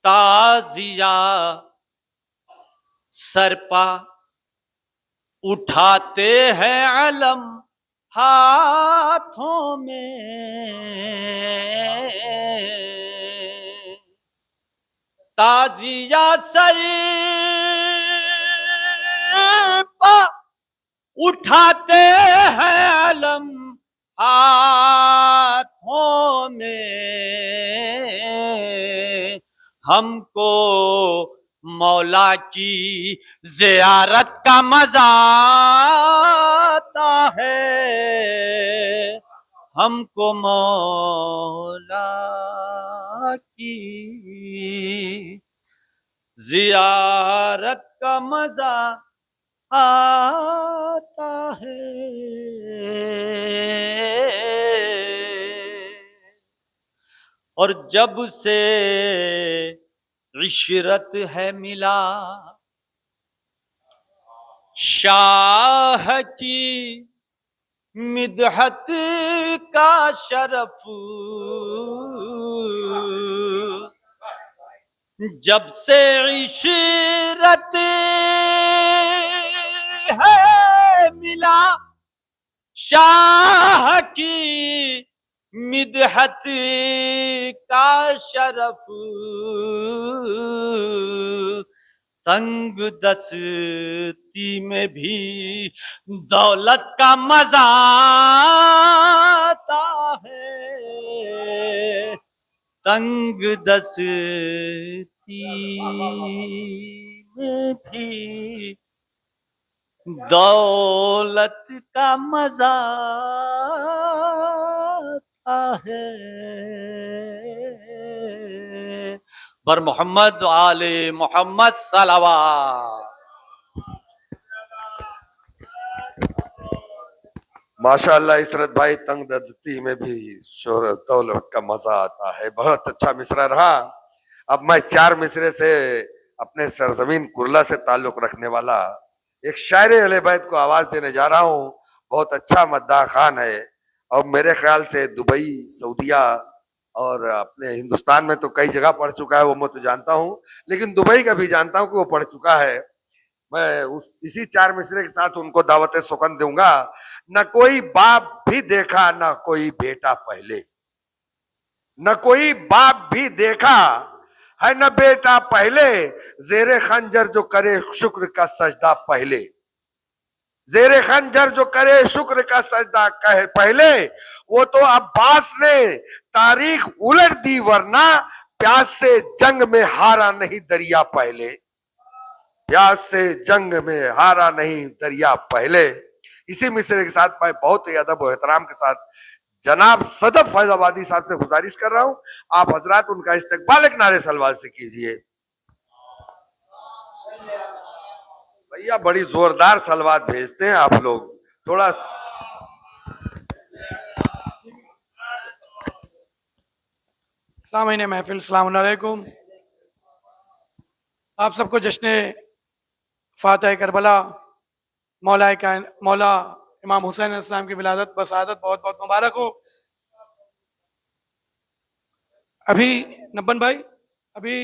ताजिया सरपा उठाते हैं अलम हाथों में, ताजिया सरपा उठाते हैं अलम हाथों में, हमको मौला की ज़ियारत का मजा आता है, हमको मौला की ज़ियारत का मजा आता है। और जब से इशरत है मिला शाह की मिदहत का शरफ, जब से इशरत है मिला शाह की मिदहत का शरफ, तंग दस्ती में भी दौलत का मजा आता है, तंग दस्ती में भी दौलत का मजा आता है। पर मोहम्मद आले मोहम्मद सलावत। माशाअल्लाह इशरत भाई, तंग दस्ती में भी शोहरत दौलत का मजा आता है। बहुत अच्छा मिसरा रहा। अब मैं 4 मिसरे से अपने सरजमीन कुर्ला से ताल्लुक रखने वाला एक शायर अहले बैत को आवाज देने जा रहा हूँ। बहुत अच्छा मद्दाह खान है और मेरे ख्याल से दुबई, सऊदिया और अपने हिंदुस्तान में तो कई जगह पढ़ चुका है, वो मैं तो जानता हूँ, लेकिन दुबई का भी जानता हूँ कि वो पढ़ चुका है। मैं इसी 4 मिसरे के साथ उनको दावत सुकन दूंगा। न कोई बाप भी देखा न कोई बेटा पहले, न कोई बाप भी देखा है न बेटा पहले, जेरे खंजर जो करे शुक्र का सजदा पहले, जेरे खंजर जो करे शुक्र का सजदा कहे पहले, वो तो अब्बास ने तारीख उलट दी, वरना प्यास से जंग में हारा नहीं दरिया पहले, प्यास से जंग में हारा नहीं दरिया पहले। इसी मिसरे के साथ मैं बहुत ही अदब और एहतराम के साथ जनाब सदफ फैजाबादी साहब से गुजारिश कर रहा हूं, आप हजरात उनका इस्तकबाल एक नारे सलवात से कीजिए। भैया बड़ी जोरदार सलवात भेजते हैं आप लोग, थोड़ा सामईन महफिल, अस्सलाम वालेकुम। आप सबको जश्न फातह करबला मौला इमाम हुसैन इस्लाम की विलादत बसादत बहुत बहुत मुबारक हो। अभी नब्बन भाई, अभी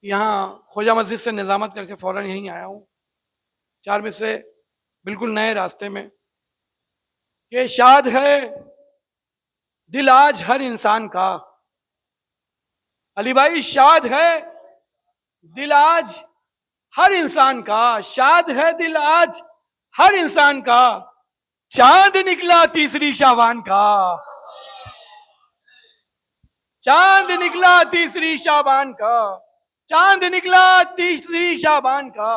यहाँ खोजा मस्जिद से निजामत करके फौरन यहीं आया हूँ, 4 में से बिल्कुल नए रास्ते में। ये शाद है दिल आज हर इंसान का, अली भाई शाद है दिल आज हर इंसान का, शाद है दिल आज हर इंसान का, चांद निकला तीसरी शाबान का, चांद निकला तीसरी शाबान का, चांद निकला तीसरी शाबान का,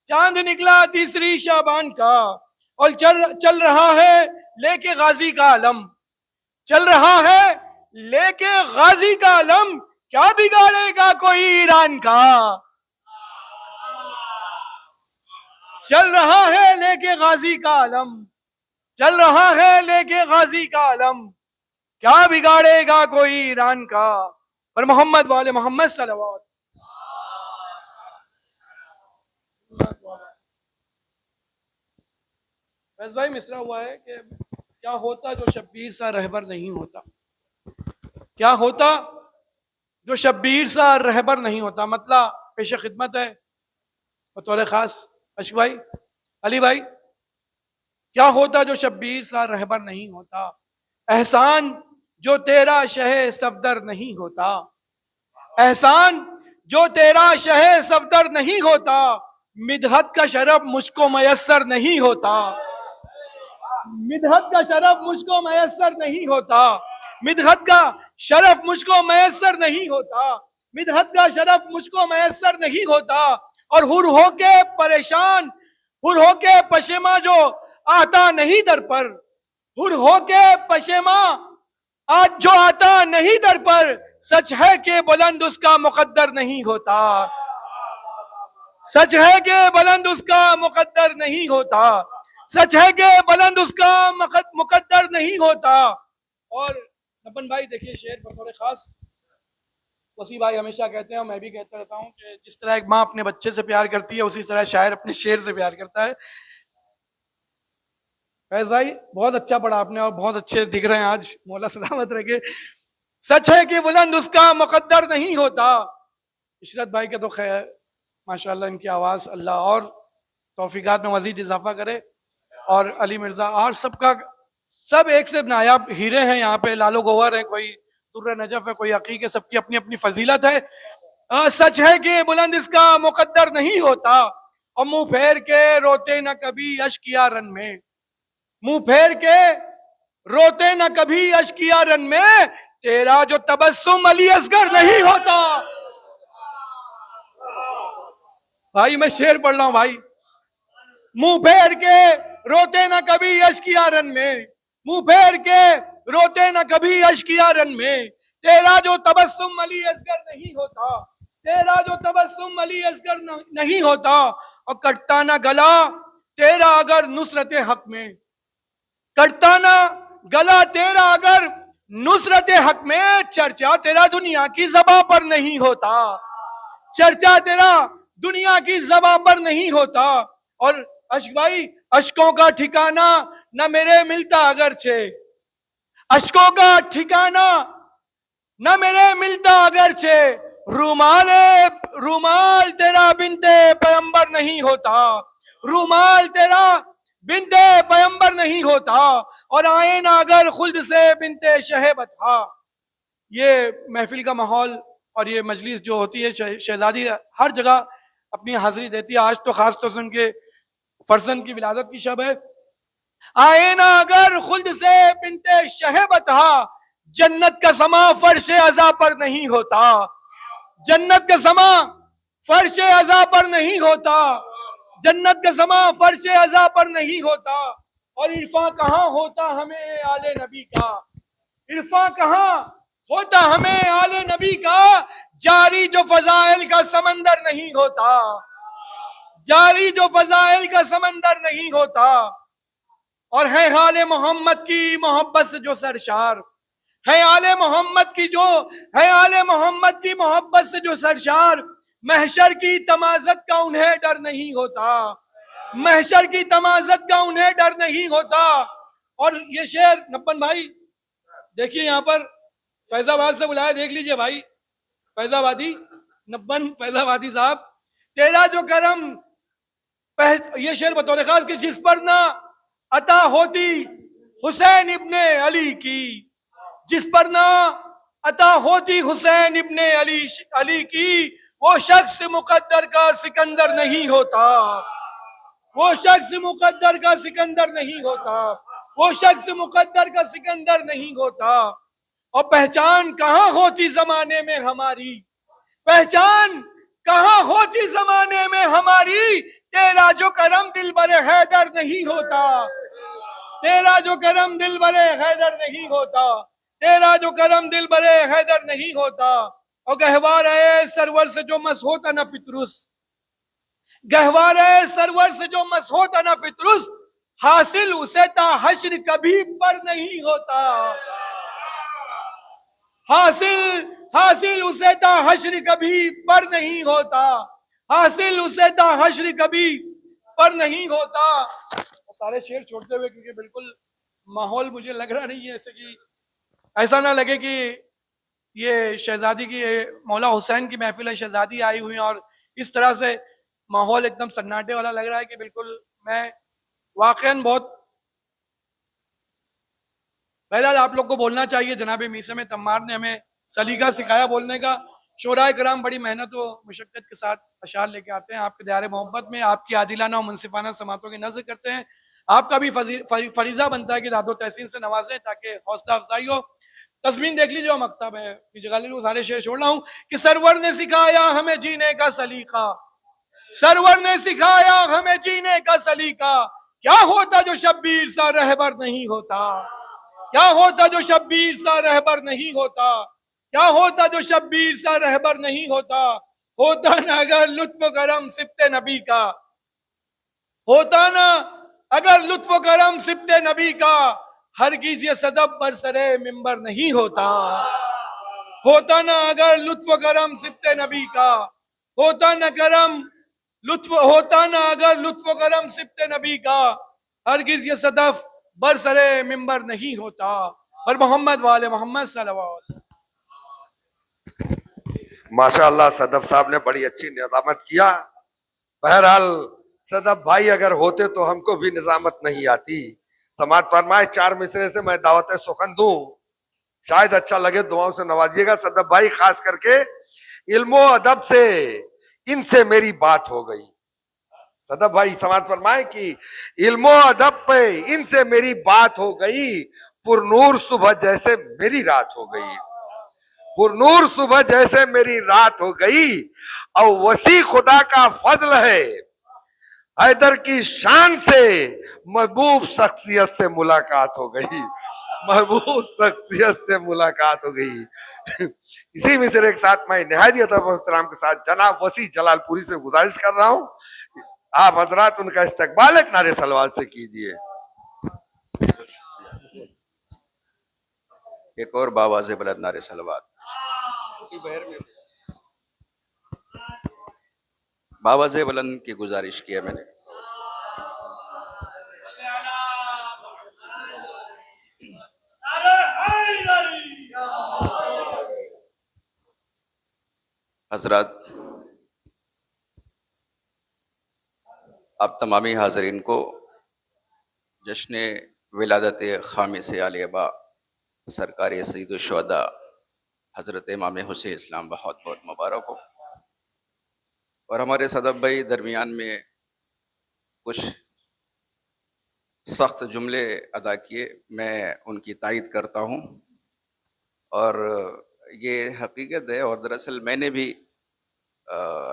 चांद निकला तीसरी शाबान का, और चल रहा है लेके गाजी का अलम, चल रहा है लेके गाजी का अलम, क्या बिगाड़ेगा कोई ईरान का, चल रहा है लेके गाजी का अलम, चल रहा है लेके गाजी का अलम, क्या बिगाड़ेगा कोई ईरान का, पर मोहम्मद वाले मोहम्मद सलवात। बस भाई मिसरा हुआ है कि क्या होता जो शब्बीर सा रहबर नहीं होता, क्या होता जो शब्बीर सा रहबर नहीं होता। मतलब पेश खिदमत है बतौर खास अशक भाई, अली भाई, क्या होता जो शब्बीर सा रहबर नहीं होता, एहसान जो तेरा शहे सफदर नहीं होता, एहसान जो तेरा शहे सफदर नहीं होता, मिदहत का शरफ मुझको मयस्सर नहीं होता, मिदहत का शरफ मुझको मयस्सर नहीं होता, मिदहत का शरफ मुझको मयस्सर नहीं होता, मिदहत का शरफ मुझको मयस्सर नहीं होता। और हुर होके परेशान, हुर होके पशेमा जो आता नहीं दर पर, हुर होके पशेमा आज जो आता नहीं दर पर, सच है कि बुलंद उसका मुकद्दर नहीं होता, सच है कि बुलंद उसका मुकद्दर नहीं होता, सच है कि बुलंद उसका मुकद्दर नहीं होता। और नपन भाई देखिए शेर बतौर खास वसी भाई हमेशा कहते हैं और मैं भी कहता रहता हूँ कि जिस तरह एक माँ अपने बच्चे से प्यार करती है उसी तरह शायर अपने शेर से प्यार करता है। फैज भाई बहुत अच्छा पढ़ा आपने और बहुत अच्छे दिख रहे हैं आज, मौला सलामत रखे। सच है कि बुलंद उसका मुकद्दर नहीं होता। इशरत भाई के तो खैर माशाल्लाह इनकी आवाज़ अल्लाह और तौफीकात में मजीद इजाफा करे, और अली मिर्ज़ा और सबका सब एक से नायाब हीरे हैं यहाँ पे, लालो गोवर है, कोई दुर्र नजफ है, कोई अकीक है, सबकी अपनी अपनी फजीलत है। सच है कि बुलंद इसका मुकद्दर नहीं होता, और मुंह फेर के रोते न कभी अश्किया रन में, मुंह फेर के रोते न कभी अश्किया रन में, तेरा जो तबस्सुम अली असगर नहीं होता। भाई मैं शेर पढ़ रहा हूं भाई, मुंह फेर के रोते न कभी अश्किया रन में, मुंह फेर के रोते न कभी अश्किया रन में, तेरा जो तबस्सुम अली असगर नहीं होता, तेरा जो तबस्सुम अली असगर नहीं होता। और कटता ना गला तेरा अगर नुसरत हक में, कटता ना गला तेरा अगर नुसरत हक में, चर्चा तेरा दुनिया की ज़बां पर नहीं होता, चर्चा तेरा दुनिया की ज़बां पर नहीं होता। और अश्क भाई अश्कों का ठिकाना न मेरे मिलता अगरचे, अश्कों का ठिकाना न मेरे मिलता अगरचे, रूमाल तेरा बिनते पैगंबर नहीं होता, रूमाल तेरा बिनते पैगंबर नहीं होता। और आए ना अगर खुल्द से बिनते शहबत था। ये महफिल का माहौल और ये मजलिस जो होती है, शहजादी हर जगह अपनी हाजिरी देती है, आज तो खास तौर से उनके फरजंद की विलादत की शब है। आए ना अगर खुल्द से बिनते शहबत था, जन्नत का समा फर्श अज़ा पर नहीं होता, जन्नत का समा फर्श अज़ा पर नहीं होता, जन्नत का समा फर्श अज़ा पर नहीं होता। और इरफा कहाँ होता हमें आले नबी का, इरफा कहाँ होता हमें आले नबी का, जारी जो फजाइल का समंदर नहीं होता, जारी जो फजाइल का समंदर नहीं होता। और है आले मोहम्मद की मोहब्बत से जो सरशार, है आले मोहम्मद की जो है आले मोहम्मद की मोहब्बत से जो सरशार, महशर की तमाज़त का उन्हें डर नहीं होता, महशर की तमाज़त का उन्हें डर नहीं होता। और ये शेर नब्बन भाई देखिए यहाँ पर फैजाबाद से बुलाया, देख लीजिए भाई फैजाबादी नब्बन फैजाबादी साहब, तेरा जो करम ये शेर बतौर खास कि जिस पर ना अता होती हुसैन इब्ने अली की, जिस पर ना अता होती हुसैन इब्ने अली की, वो शख्स मुकद्दर का सिकंदर नहीं होता, वो शख्स मुकद्दर का सिकंदर नहीं होता, वो शख्स मुकद्दर का सिकंदर नहीं होता। और पहचान कहाँ होती जमाने में हमारी, पहचान कहाँ होती जमाने में हमारी, तेरा जो करम दिल बरे हैदर नहीं होता, तेरा जो करम दिल बरे हैदर नहीं होता, तेरा जो करम दिल बरे हैदर नहीं होता। और गहवार है सरवर से जो मस होता न फितरुस, गहवार है सरवर से जो मस होता न फितरुस, हासिल उसे ता हश्र कभी पर नहीं होता, हासिल हासिल उसे ता हश्र कभी पर नहीं होता, हासिल उसे ता हश्र कभी पर नहीं होता। सारे शेर छोड़ते हुए, क्योंकि बिल्कुल माहौल मुझे लग रहा नहीं है ऐसे कि ऐसा ना लगे कि ये शहजादी की मौला हुसैन की महफिल है, शहजादी आई हुई है और इस तरह से माहौल एकदम सन्नाटे वाला लग रहा है कि बिल्कुल मैं वाकईन बहुत बहरहाल आप लोग को बोलना चाहिए। जनाब मीसम तम्मार ने हमें सलीका सिखाया बोलने का। शोराए कराम बड़ी मेहनत व मुशक्कत के साथ अशार लेके आते हैं, आपके दायरे मोहब्बत में आपकी आदिलाना और मुनसिफाना समातों की नज़र करते हैं। आपका भी फरीजा बनता है कि दादो तहसीन से नवाजें ताकि हौसला अफजाई हो। तस्मीन देख लीजिए, मकतब है जगाली सारे शेर छोड़ रहा हूँ कि सरवर ने सिखाया हमें जीने का सलीका, सरवर ने सिखाया हमें जीने का सलीका। क्या होता जो शब्बीर सा रहबर नहीं होता, क्या होता जो शब्बीर सा रहबर नहीं होता, क्या होता जो शब्बीर सा रहबर नहीं होता। होता ना अगर लुत्फ करम सिब्ते नबी का, होता ना अगर लुत्फ करम सिब्ते नबी का, हरगिज ये सदब बरसरे मिंबर नहीं होता। होता ना अगर लुत्फ करम सिब्ते नबी का, होता न करम लुत्फ, होता ना अगर लुत्फ करम सिब्ते नबी का, हरगिज ये सदफ बरसरे मिंबर नहीं होता। पर मोहम्मद वाले मोहम्मद सल्लल्लाहु अलैहि माशाअल्लाह सदफ साहब ने बड़ी अच्छी निजामत किया। बहरहाल सदफ भाई अगर होते तो हमको भी निजामत नहीं आती। समाज फरमाए 4 मिसरे से मैं दावत सुखन दूं, शायद अच्छा लगे, दुआओं से नवाजिएगा। सदफ भाई खास करके इल्मो अदब से इनसे मेरी बात हो गई। सदफ भाई समाज फरमाए कि इल्मो अदब पे इनसे मेरी बात हो गई, पुरनूर सुबह जैसे मेरी रात हो गई, पुरनूर सुबह जैसे मेरी रात हो गई। और वसी खुदा का फजल है, हैदर की शान से महबूब शख्सियत से मुलाकात हो गई, महबूब शख्सियत से मुलाकात हो गई। इसी मिसरे के साथ मैं निहायत अदब और एहतराम के साथ जनाब वसी जलालपुरी से गुजारिश कर रहा हूं, आप हजरात उनका इस्तकबाल एक नारे सलवात से कीजिए। एक और बावाज़े बुलंद नारे सलवात। बावाज़े बुलंद की गुजारिश की है मैंने। हजरात, आप तमामी हाजरीन को जश्न विलादत खामिस आले अबा सरकार सईद शुहदा हज़रत इमाम हुसैन इस्लाम बहुत बहुत मुबारक हो। और हमारे सदफ भाई दरमियान में कुछ सख्त जुमले अदा किए, मैं उनकी तायद करता हूँ और ये हकीकत है। और दरअसल मैंने भी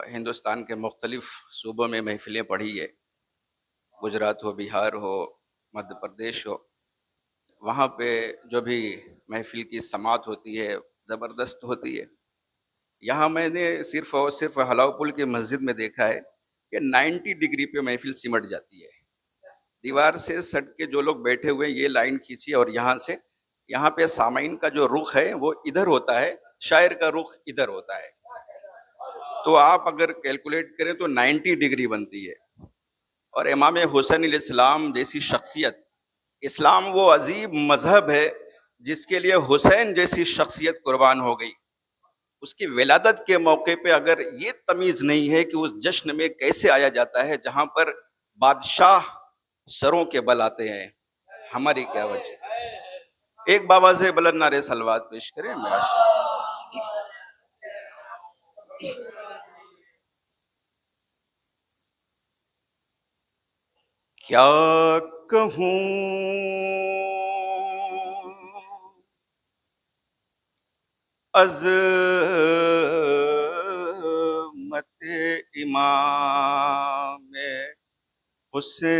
हिंदुस्तान के मुख्तलिफ़ सूबों में महफ़िलें पढ़ी है, गुजरात हो, बिहार हो, मध्य प्रदेश हो, वहाँ पे जो भी महफ़िल की समात होती है ज़बरदस्त होती है। यहाँ मैंने सिर्फ़ और सिर्फ हलावपुल की मस्जिद में देखा है कि 90 डिग्री पे महफ़िल सिमट जाती है। दीवार से सट के जो लोग बैठे हुए हैं ये लाइन खींची और यहाँ से यहाँ पे सामाइन का जो रुख है वो इधर होता है, शायर का रुख इधर होता है। तो आप अगर कैलकुलेट करें तो 90 डिग्री बनती है। और इमाम हुसैन अलैहिस्सलाम जैसी शख्सियत, इस्लाम वो अजीब मजहब है जिसके लिए हुसैन जैसी शख्सियत कुर्बान हो गई। उसकी विलादत के मौके पे अगर ये तमीज़ नहीं है कि उस जश्न में कैसे आया जाता है जहाँ पर बादशाह सरों के बल आते हैं, हमारी क्या वजह। एक बावाज़े बुलंद नारे सलवात पेश करें। क्या कहूँ अज़मत इमाम हुसैन,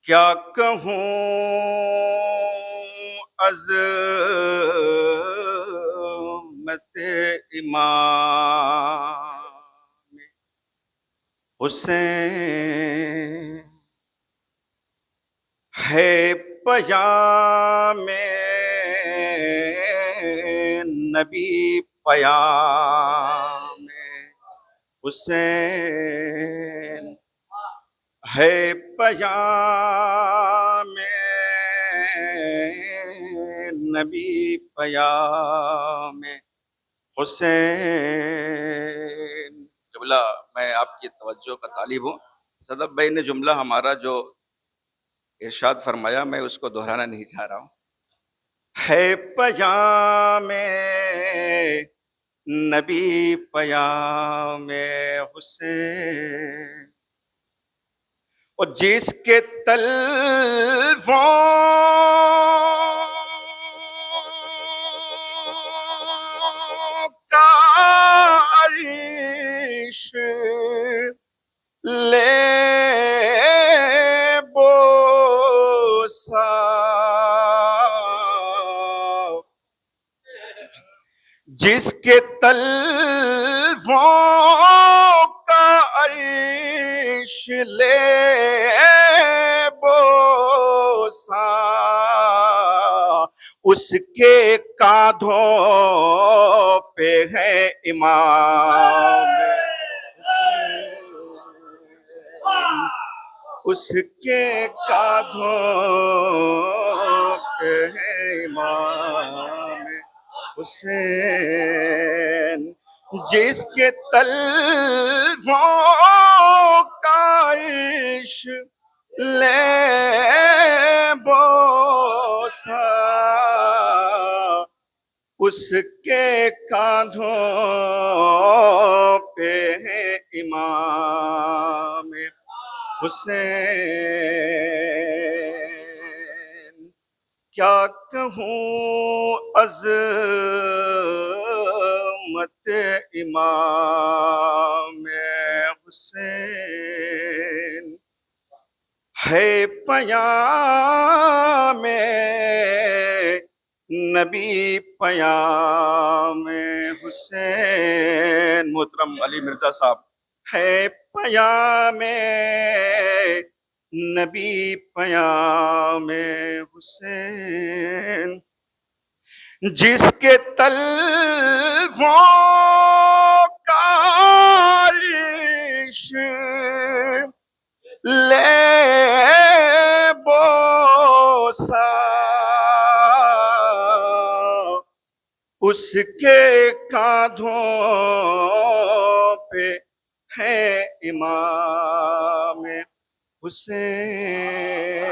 क्या कहूँ अज़मत इमाम हुसैन। है पयाम नबी पयाम हुसैन है पयाम नबी पयाम हुसैन। जुमला मैं आपकी तवज्जो का तालिब हूँ। सदफ भाई ने जुमला हमारा जो इरशाद फरमाया मैं उसको दोहराना नहीं चाह रहा हूँ। है पयाम नबी पयाम हुसैन और जिसके तलवों का अर्श ले बोसा जिसके तलवों का अर्श ले बोसा उसके कांधों पे है इमाम उसके कांधों पे है इमाम हुसैन जिसके तलवों का अर्श ले बोसा उसके कांधों पे है इमाम हुसैन। क्या कहूँ अज़मत इमाम हुसैन है पयाम नबी पयाम हुसैन। मोहतरम अली मिर्जा साहब है पयाम नबी पयाम हुसैन जिसके तलवों का अर्श ले बोसा उसके कांधों पे है इमाम हुसैन।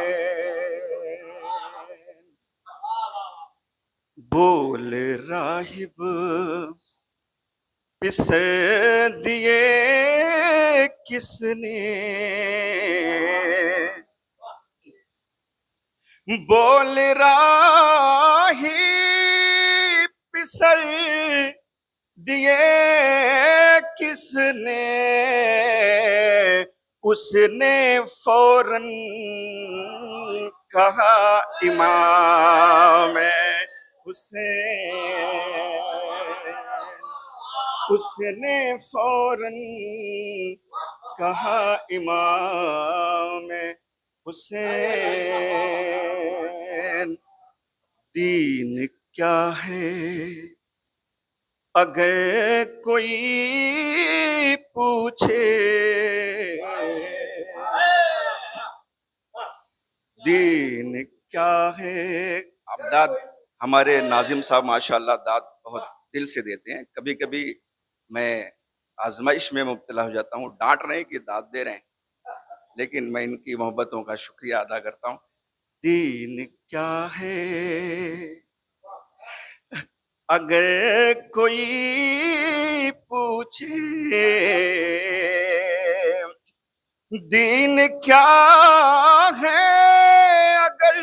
बोल राहिब पिसर दिए किसने बोल राही पिसर दिए किसने उसने फौरन कहा इमाम हुसैन उसने फौरन कहा इमाम हुसैन। दीन क्या है अगर कोई पूछे दीन क्या है। अब दाद हमारे नाजिम साहब माशाल्लाह दाद बहुत दिल से देते हैं। कभी कभी मैं आजमाइश में मुब्तला हो जाता हूँ। डांट रहे हैं कि दाद दे रहे हैं लेकिन मैं इनकी मोहब्बतों का शुक्रिया अदा करता हूँ। दीन क्या है अगर कोई पूछे दीन क्या है अगर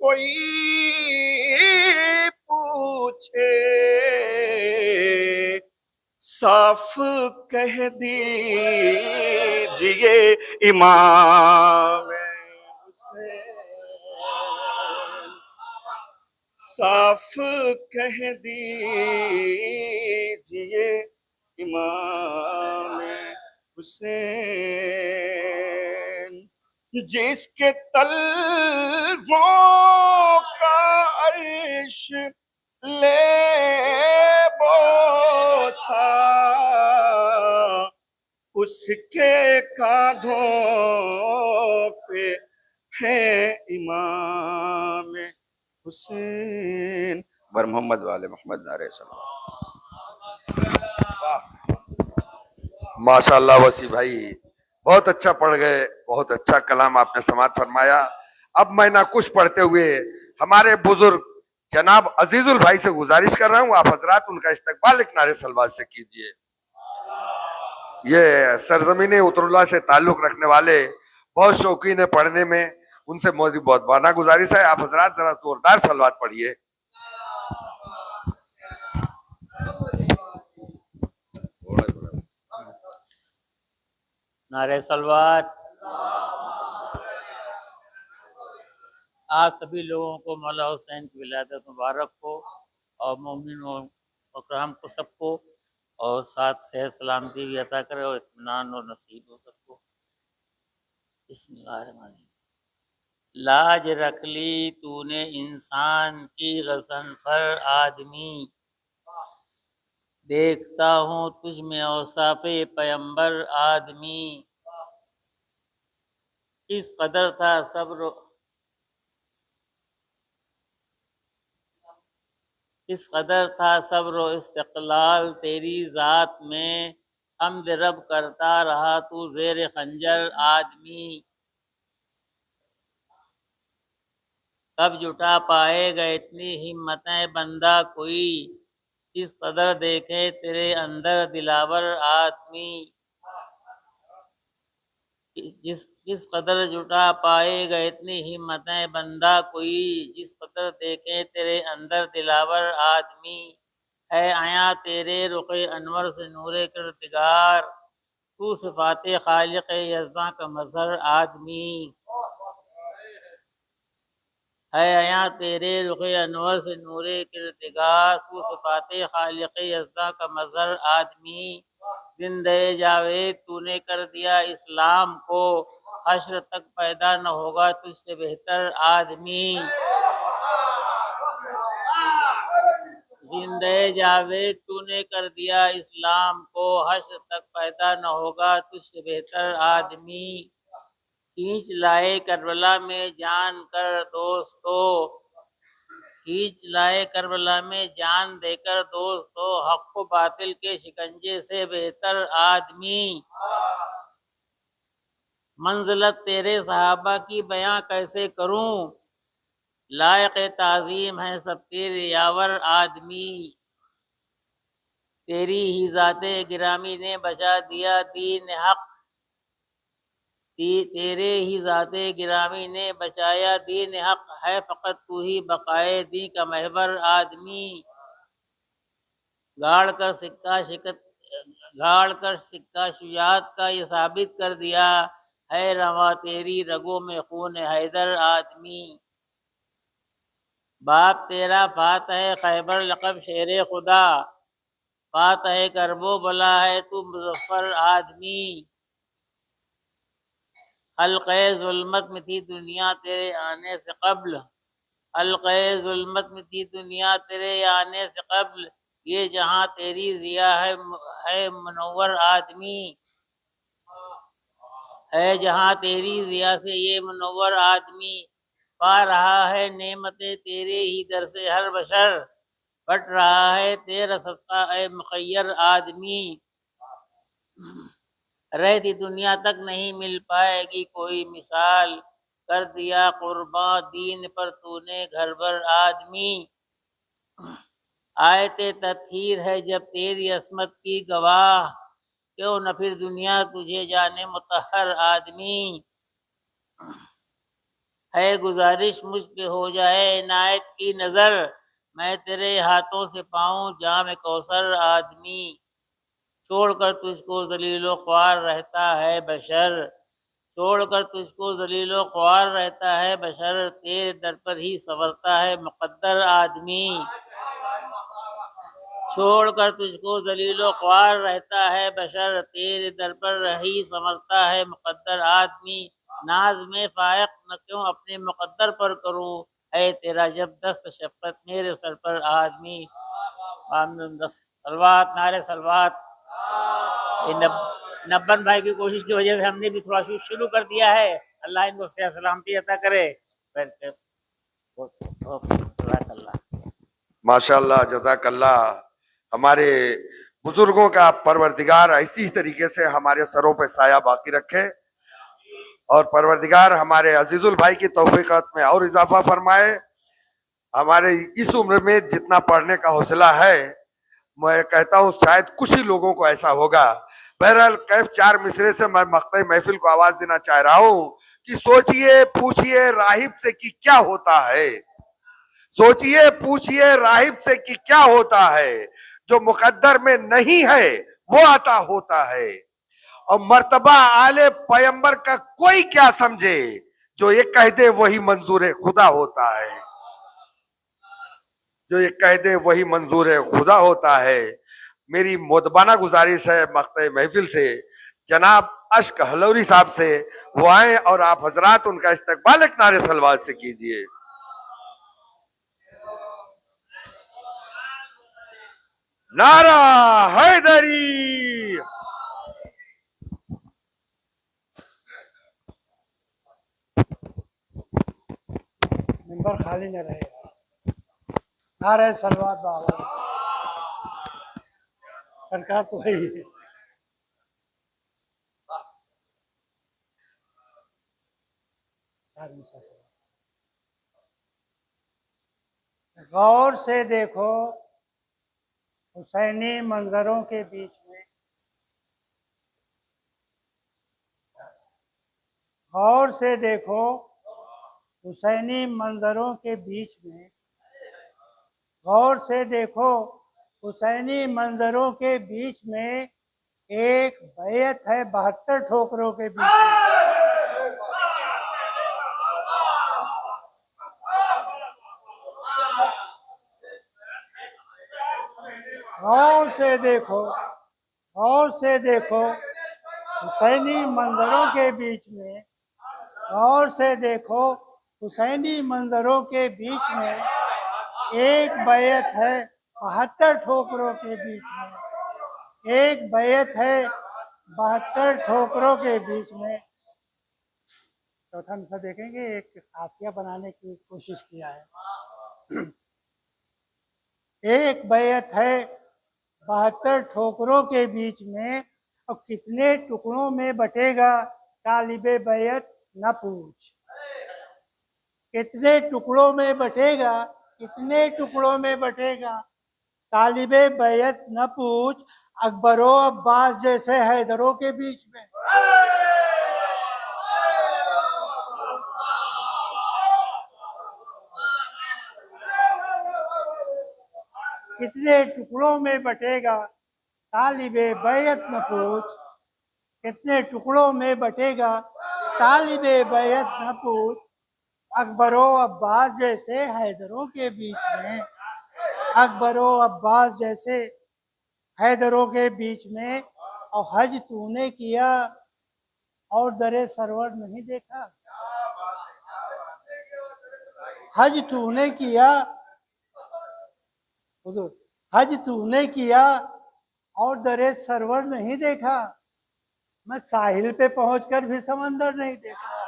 कोई पूछे साफ कह दीजिए इमाम हुसैन साफ कह दीजिए इमाम हुसैन। जिसके तलवों का अर्श ले बोसा, उसके कांधों पे है इमाम हुसैन बर मोहम्मद वाले मोहम्मद नारे माशाल्लाह। वसी भाई बहुत अच्छा पढ़ गए, बहुत अच्छा कलाम आपने समात फरमाया। अब मैं ना कुछ पढ़ते हुए हमारे बुजुर्ग जनाब अजीजुल भाई से गुजारिश कर रहा हूं, आप हजरात उनका इस्तकबाल एक नारे सलवात से कीजिए। ये सरजमीन उतरुल्लाह से ताल्लुक रखने वाले बहुत शौकीन है पढ़ने में, उनसे मोदी बहुत बाना गुजारिश है, आप हजरात जरा जोरदार सलवात पढ़िए। नारे सलवात। आप सभी लोगों को मौला हुसैन की विलादत मुबारक हो, और मोमिन और अकराम को सबको, और साथ सेहत सलामती भी अता करे और इत्मीनान और नसीब हो सबको। बिस्मिल्लाहिर्रहमानिर्रहीम। लाज रख ली तूने इंसान की गसन पर आदमी, देखता हूँ तुझ में औसाफे पैगंबर आदमी। इस कदर था सब्र, इस कदर था सब्र व इस्तिक़लाल तेरी ज़ात में, हम्द रब करता रहा तू ज़ेर खंजर आदमी। कब जुटा पाएगा इतनी हिम्मतें बंदा कोई, इस कदर देखे तेरे अंदर दिलावर आदमी। जिस कदर जुटा पाएगा इतनी हिम्मतें बंदा कोई, जिस कदर देखे तेरे अंदर दिलावर आदमी। है आया तेरे रुख़ अनवर से नूरे किरदिगार, तू सिफ़ाते खालिक़ यज़्दा का मज़हर आदमी। है आया तेरे रुख़ अनवर से नूरे किरदिगार, तू सिफ़ाते खालिक़ यज़्दा का मज़हर आदमी। जिंदे जावेद तूने कर दिया इस्लाम को, हश्र तक पैदा न होगा तुझसे बेहतर आदमी। जिंदे जावेद तूने कर दिया इस्लाम को, हश्र तक पैदा न होगा तुझसे बेहतर आदमी। खींच लाए करबला में जान कर दोस्तों, खींच लाए करबला में जान देकर दोस्तों, हक व बातिल के शिकंजे से बेहतर आदमी। मंजिलत तेरे सहाबा की बयां कैसे करूं, लायक ताज़ीम है सब तेरे यावर आदमी। तेरी ही ज़ाते गिरामी ने बचा दिया दीन हक, तेरे ही ज़ाते गिरामी ने बचाया दीन हक। है फ़कत तू ही बकाए दी का महवर आदमी। गाड़ कर सिक्का शुजात का ये साबित कर दिया, है रवा तेरी रगों में खून हैदर आदमी। बाप तेरा फात है खैबर लक़ब शेर खुदा, फात है करबो बला है तू मुज़फ़्फ़र आदमी। हल्क़े ज़ुल्मत में थी दुनिया तेरे आने से क़ब्ल, हल्क़े ज़ुल्मत में थी दुनिया तेरे आने से क़ब्ल, ये जहाँ तेरी ज़िया है मुनव्वर आदमी। है जहाँ तेरी ज़िया से ये मुनव्वर आदमी। पा रहा है नेमतें तेरे ही दर से हर बशर, बट रहा है तेरा सदका ए मुख़य्यर आदमी। रहती दुनिया तक नहीं मिल पाएगी कोई मिसाल, कर दिया कुर्बान दीन पर तूने घर भर आदमी। आयते तत्हीर है जब तेरी असमत की गवाह, क्यों न फिर दुनिया तुझे जाने मुतहर आदमी। है गुजारिश मुझ पे हो जाए इनायत की नज़र, मैं तेरे हाथों से पाऊं जाम कौसर आदमी। छोड़कर तुझको ज़लीलो ख्वार रहता है बशर, छोड़कर तुझको ज़लीलो ख्वार रहता है बशर, तेरे दर पर ही संवरता है मुक़द्दर आदमी। छोड़कर तुझको ज़लीलो ख्वार रहता है बशर, तेरे दर पर ही संवरता है मुक़द्दर आदमी। नाज में फायक न क्यों अपने मुकद्दर पर करूं, है तेरा जब दस्त शफकत मेरे सर पर आदमी। सलवात नारे सलवात। ये नब्बन भाई की कोशिश की वजह से हमने भी थोड़ा शुरू कर दिया है। अल्लाह इनको सेहत सलामती अता करे। जज़ाकल्लाह। माशाल्लाह जज़ाकल्लाह। हमारे बुजुर्गों का परवरदिगार इसी तरीके से हमारे सरों पे साया बाकी रखे और परवरदिगार हमारे अजीजुल भाई की तौफीकात में और इजाफा फरमाए। हमारे इस उम्र में जितना पढ़ने का हौसला है, मैं कहता हूँ शायद कुछ ही लोगों को ऐसा होगा। बहरहाल कैफ चार मिसरे से मैं मक्ते महफिल को आवाज देना चाह रहा हूँ कि सोचिए पूछिए राहिब से कि क्या होता है, सोचिए पूछिए राहिब से कि क्या होता है, जो मुकद्दर में नहीं है वो अता होता है। और मर्तबा आले पैगंबर का कोई क्या समझे, जो ये कह दे वही मंजूर खुदा होता है, जो ये कह दे वही मंजूर खुदा होता है। मेरी मोदबाना गुजारिश है मक्ते महफिल से जनाब अश्क हलौरी साहब से वो आए और आप हजरात उनका इस्तकबाल एक नारे सलवात से कीजिए। नारा हैदरी। नंबर खाली न रहेगा। नारे सलवात बाबा सरकार तो है ही। गौर से देखो हुसैनी मंजरों के बीच में, गौर से देखो हुसैनी मंजरों के बीच में, गौर से देखो हुसैनी मंजरों के बीच में एक बैत है 72 ठोकरों के बीच में। गौर से देखो, गौर से देखो हुसैनी मंजरों के बीच में, गौर से देखो हुसैनी मंजरों के बीच में एक बैत है 72 ठोकरों के बीच में, एक बैत है 72 ठोकरों के बीच में। चौथा मिसरा देखेंगे, एक काफिया बनाने की कोशिश किया है। एक बैत है 72 ठोकरों के बीच में, और कितने टुकड़ों में बटेगा तालिबे बैत न पूछ। कितने टुकड़ों में बटेगा, कितने टुकड़ों में बटेगा तालिबे बैत न पूछ। अकबरो अब्बास जैसे हैदरों के बीच में। कितने टुकड़ों में बटेगा तालिबे बैत न पूछ, कितने टुकड़ों में बटेगा तालिबे बैत न पूछ। अकबरो अब्बास जैसे हैदरों के बीच में, अकबरो अब्बास जैसे हैदरों के बीच में। और हज तूने किया और दरे सरवर नहीं देखा, हज तूने किया हुजूर, हज तूने किया और दरे सरवर नहीं देखा। मैं साहिल पे पहुंचकर भी समंदर नहीं देखा।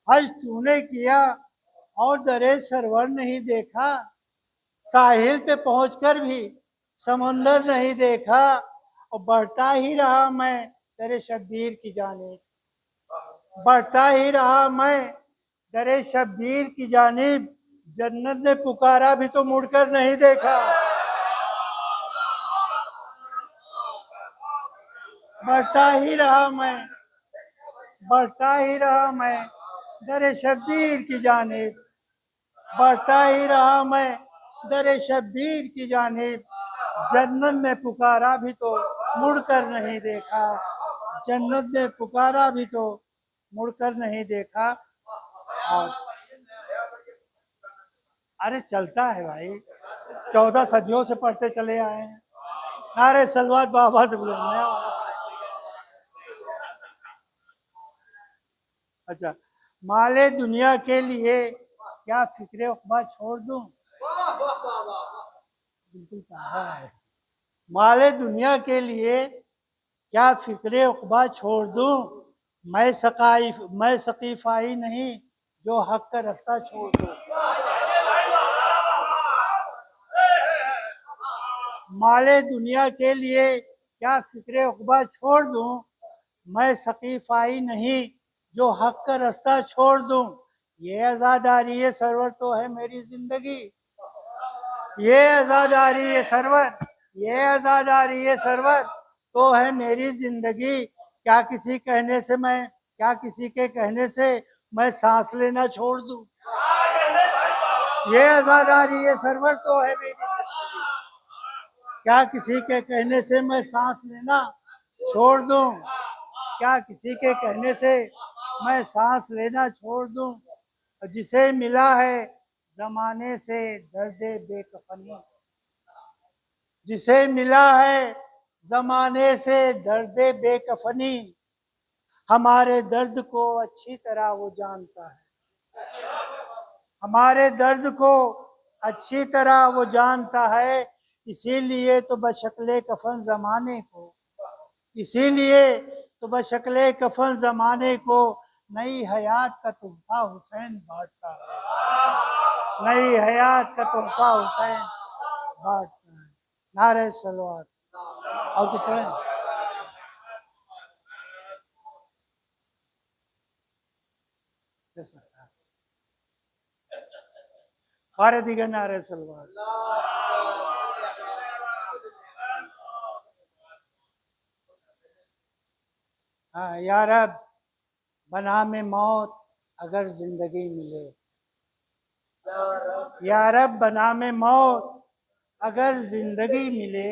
हज तूने किया और दरे सरवर नहीं देखा, साहिल पे पहुंचकर भी समंदर नहीं देखा। और बढ़ता ही रहा मैं दरे शब्बीर की जानिब, बढ़ता ही रहा मैं दरे शब्बीर की जानिब। जन्नत ने पुकारा भी तो मुड़कर नहीं देखा, बढ़ता ही रहा मैं, बढ़ता ही रहा मैं दरे शब्बीर की जानिब, बढ़ता ही रहा मैं दरे शब्बीर की जानिब। जन्नत ने पुकारा भी तो मुड़कर नहीं देखा, जन्नत ने पुकारा भी तो मुड़कर नहीं देखा। और अरे चलता है भाई, 14 सदियों से पढ़ते चले आए हैं। नारे सलवात बाबा से बोलो नया वाला। अच्छा, माले दुनिया के लिए क्या फिक्रे उक़बा छोड़ दूं? बिल्कुल कहा है। माले दुनिया के लिए क्या फिक्रे उक़बा छोड़ दूं? मैं सकीफ़ाई नहीं जो हक का रास्ता छोड़ दूं। माले दुनिया के लिए क्या फिक्रे उक़बा छोड़ दूं? मैं सकीफ़ाई नहीं जो हक का रास्ता छोड़ दूं। ये आज़ादारी ये सरवर तो है मेरी जिंदगी, ये आज़ादारी ये सरवर, ये आज़ादारी ये सरवर तो है मेरी जिंदगी। क्या किसी के कहने से मैं सांस लेना छोड़ दूं? ये आज़ादारी ये सरवर तो है मेरी जिंदगी, क्या किसी के कहने से मैं सांस लेना छोड़ दूं? क्या किसी के कहने से मैं सांस लेना छोड़ दूं? जिसे मिला है जमाने से दर्दे बेकफनी, जिसे मिला है जमाने से दर्दे बेकफनी, हमारे दर्द को अच्छी तरह वो जानता है, हमारे दर्द को अच्छी तरह वो जानता है। इसीलिए तो बशक्ले कफन जमाने को, इसीलिए तो बशक्ले कफन जमाने को नई हयात का तोहफा हुसैन बांटता है, नई हयात का तोहफा हुसैन बांटता है। नारे सलवात। और कुछ पढ़ें? बारह दिगर नारे सलवात। हाँ, या रब बना में मौत अगर जिंदगी मिले, या रब बना में मौत अगर जिंदगी मिले,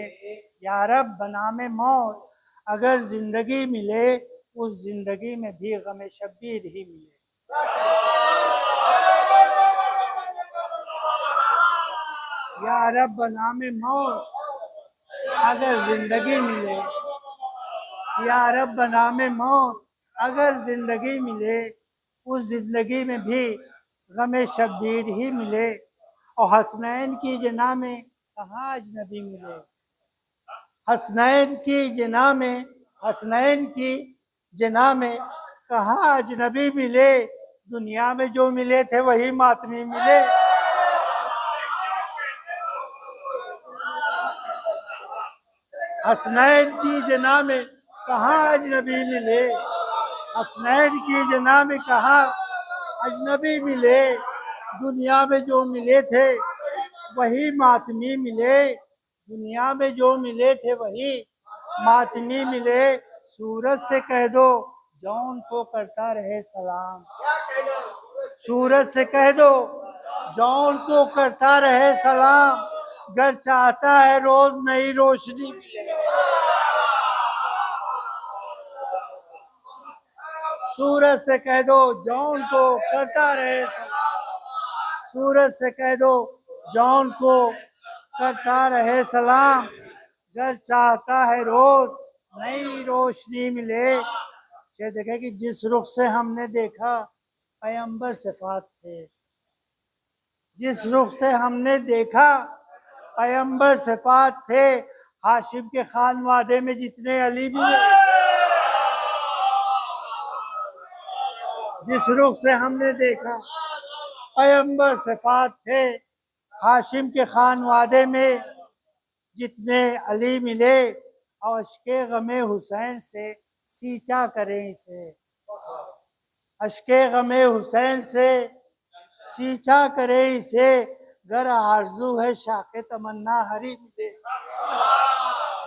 या रब बना में मौत अगर जिंदगी मिले, उस जिंदगी में भी गम शब्बीर ही मिले। या रब बना में मौत अगर जिंदगी मिले, या रब बना में मौत अगर जिंदगी मिले, उस जिंदगी में भी गम शब्बीर ही मिले। और हसनैन की जना में कहाँ अजनबी मिले, हसनैन की जना में, हसनैन की जना में कहाँ अजनबी मिले। दुनिया में जो मिले थे वही मातमी मिले। हसनैन की जना में कहाँ अजनबी मिले, हसनैन की जना में कहाँ अजनबी मिले। दुनिया में जो मिले थे वही मातमी मिले, दुनिया में जो मिले थे वही मातमी मिले। सूरज से कह दो जौन को करता रहे सलाम, सूरज से कह दो जौन को करता रहे सलाम, घर चाहता है रोज नई रोशनी मिले। सूरज से कह दो जौन को करता रहे सलाम, सूरज से कह दो जौन को करता रहे सलाम, घर चाहता है रोज नई रोशनी मिले। ये देखे कि जिस रुख से हमने देखा पैगंबर सिफात थे, जिस रुख से हमने देखा पैगंबर सिफात थे। हाशिम के खानवादे में जितने अली मिले, जिस रुख से हमने देखा पैगंबर सिफात थे। हाशिम के खानवादे में जितने अली मिले, और अश्के गमे हुसैन से सींचा करें इसे, अश्के गमे हुसैन से सींचा करे इसे। गर आरजू है शाखे तमन्ना हरी मिले,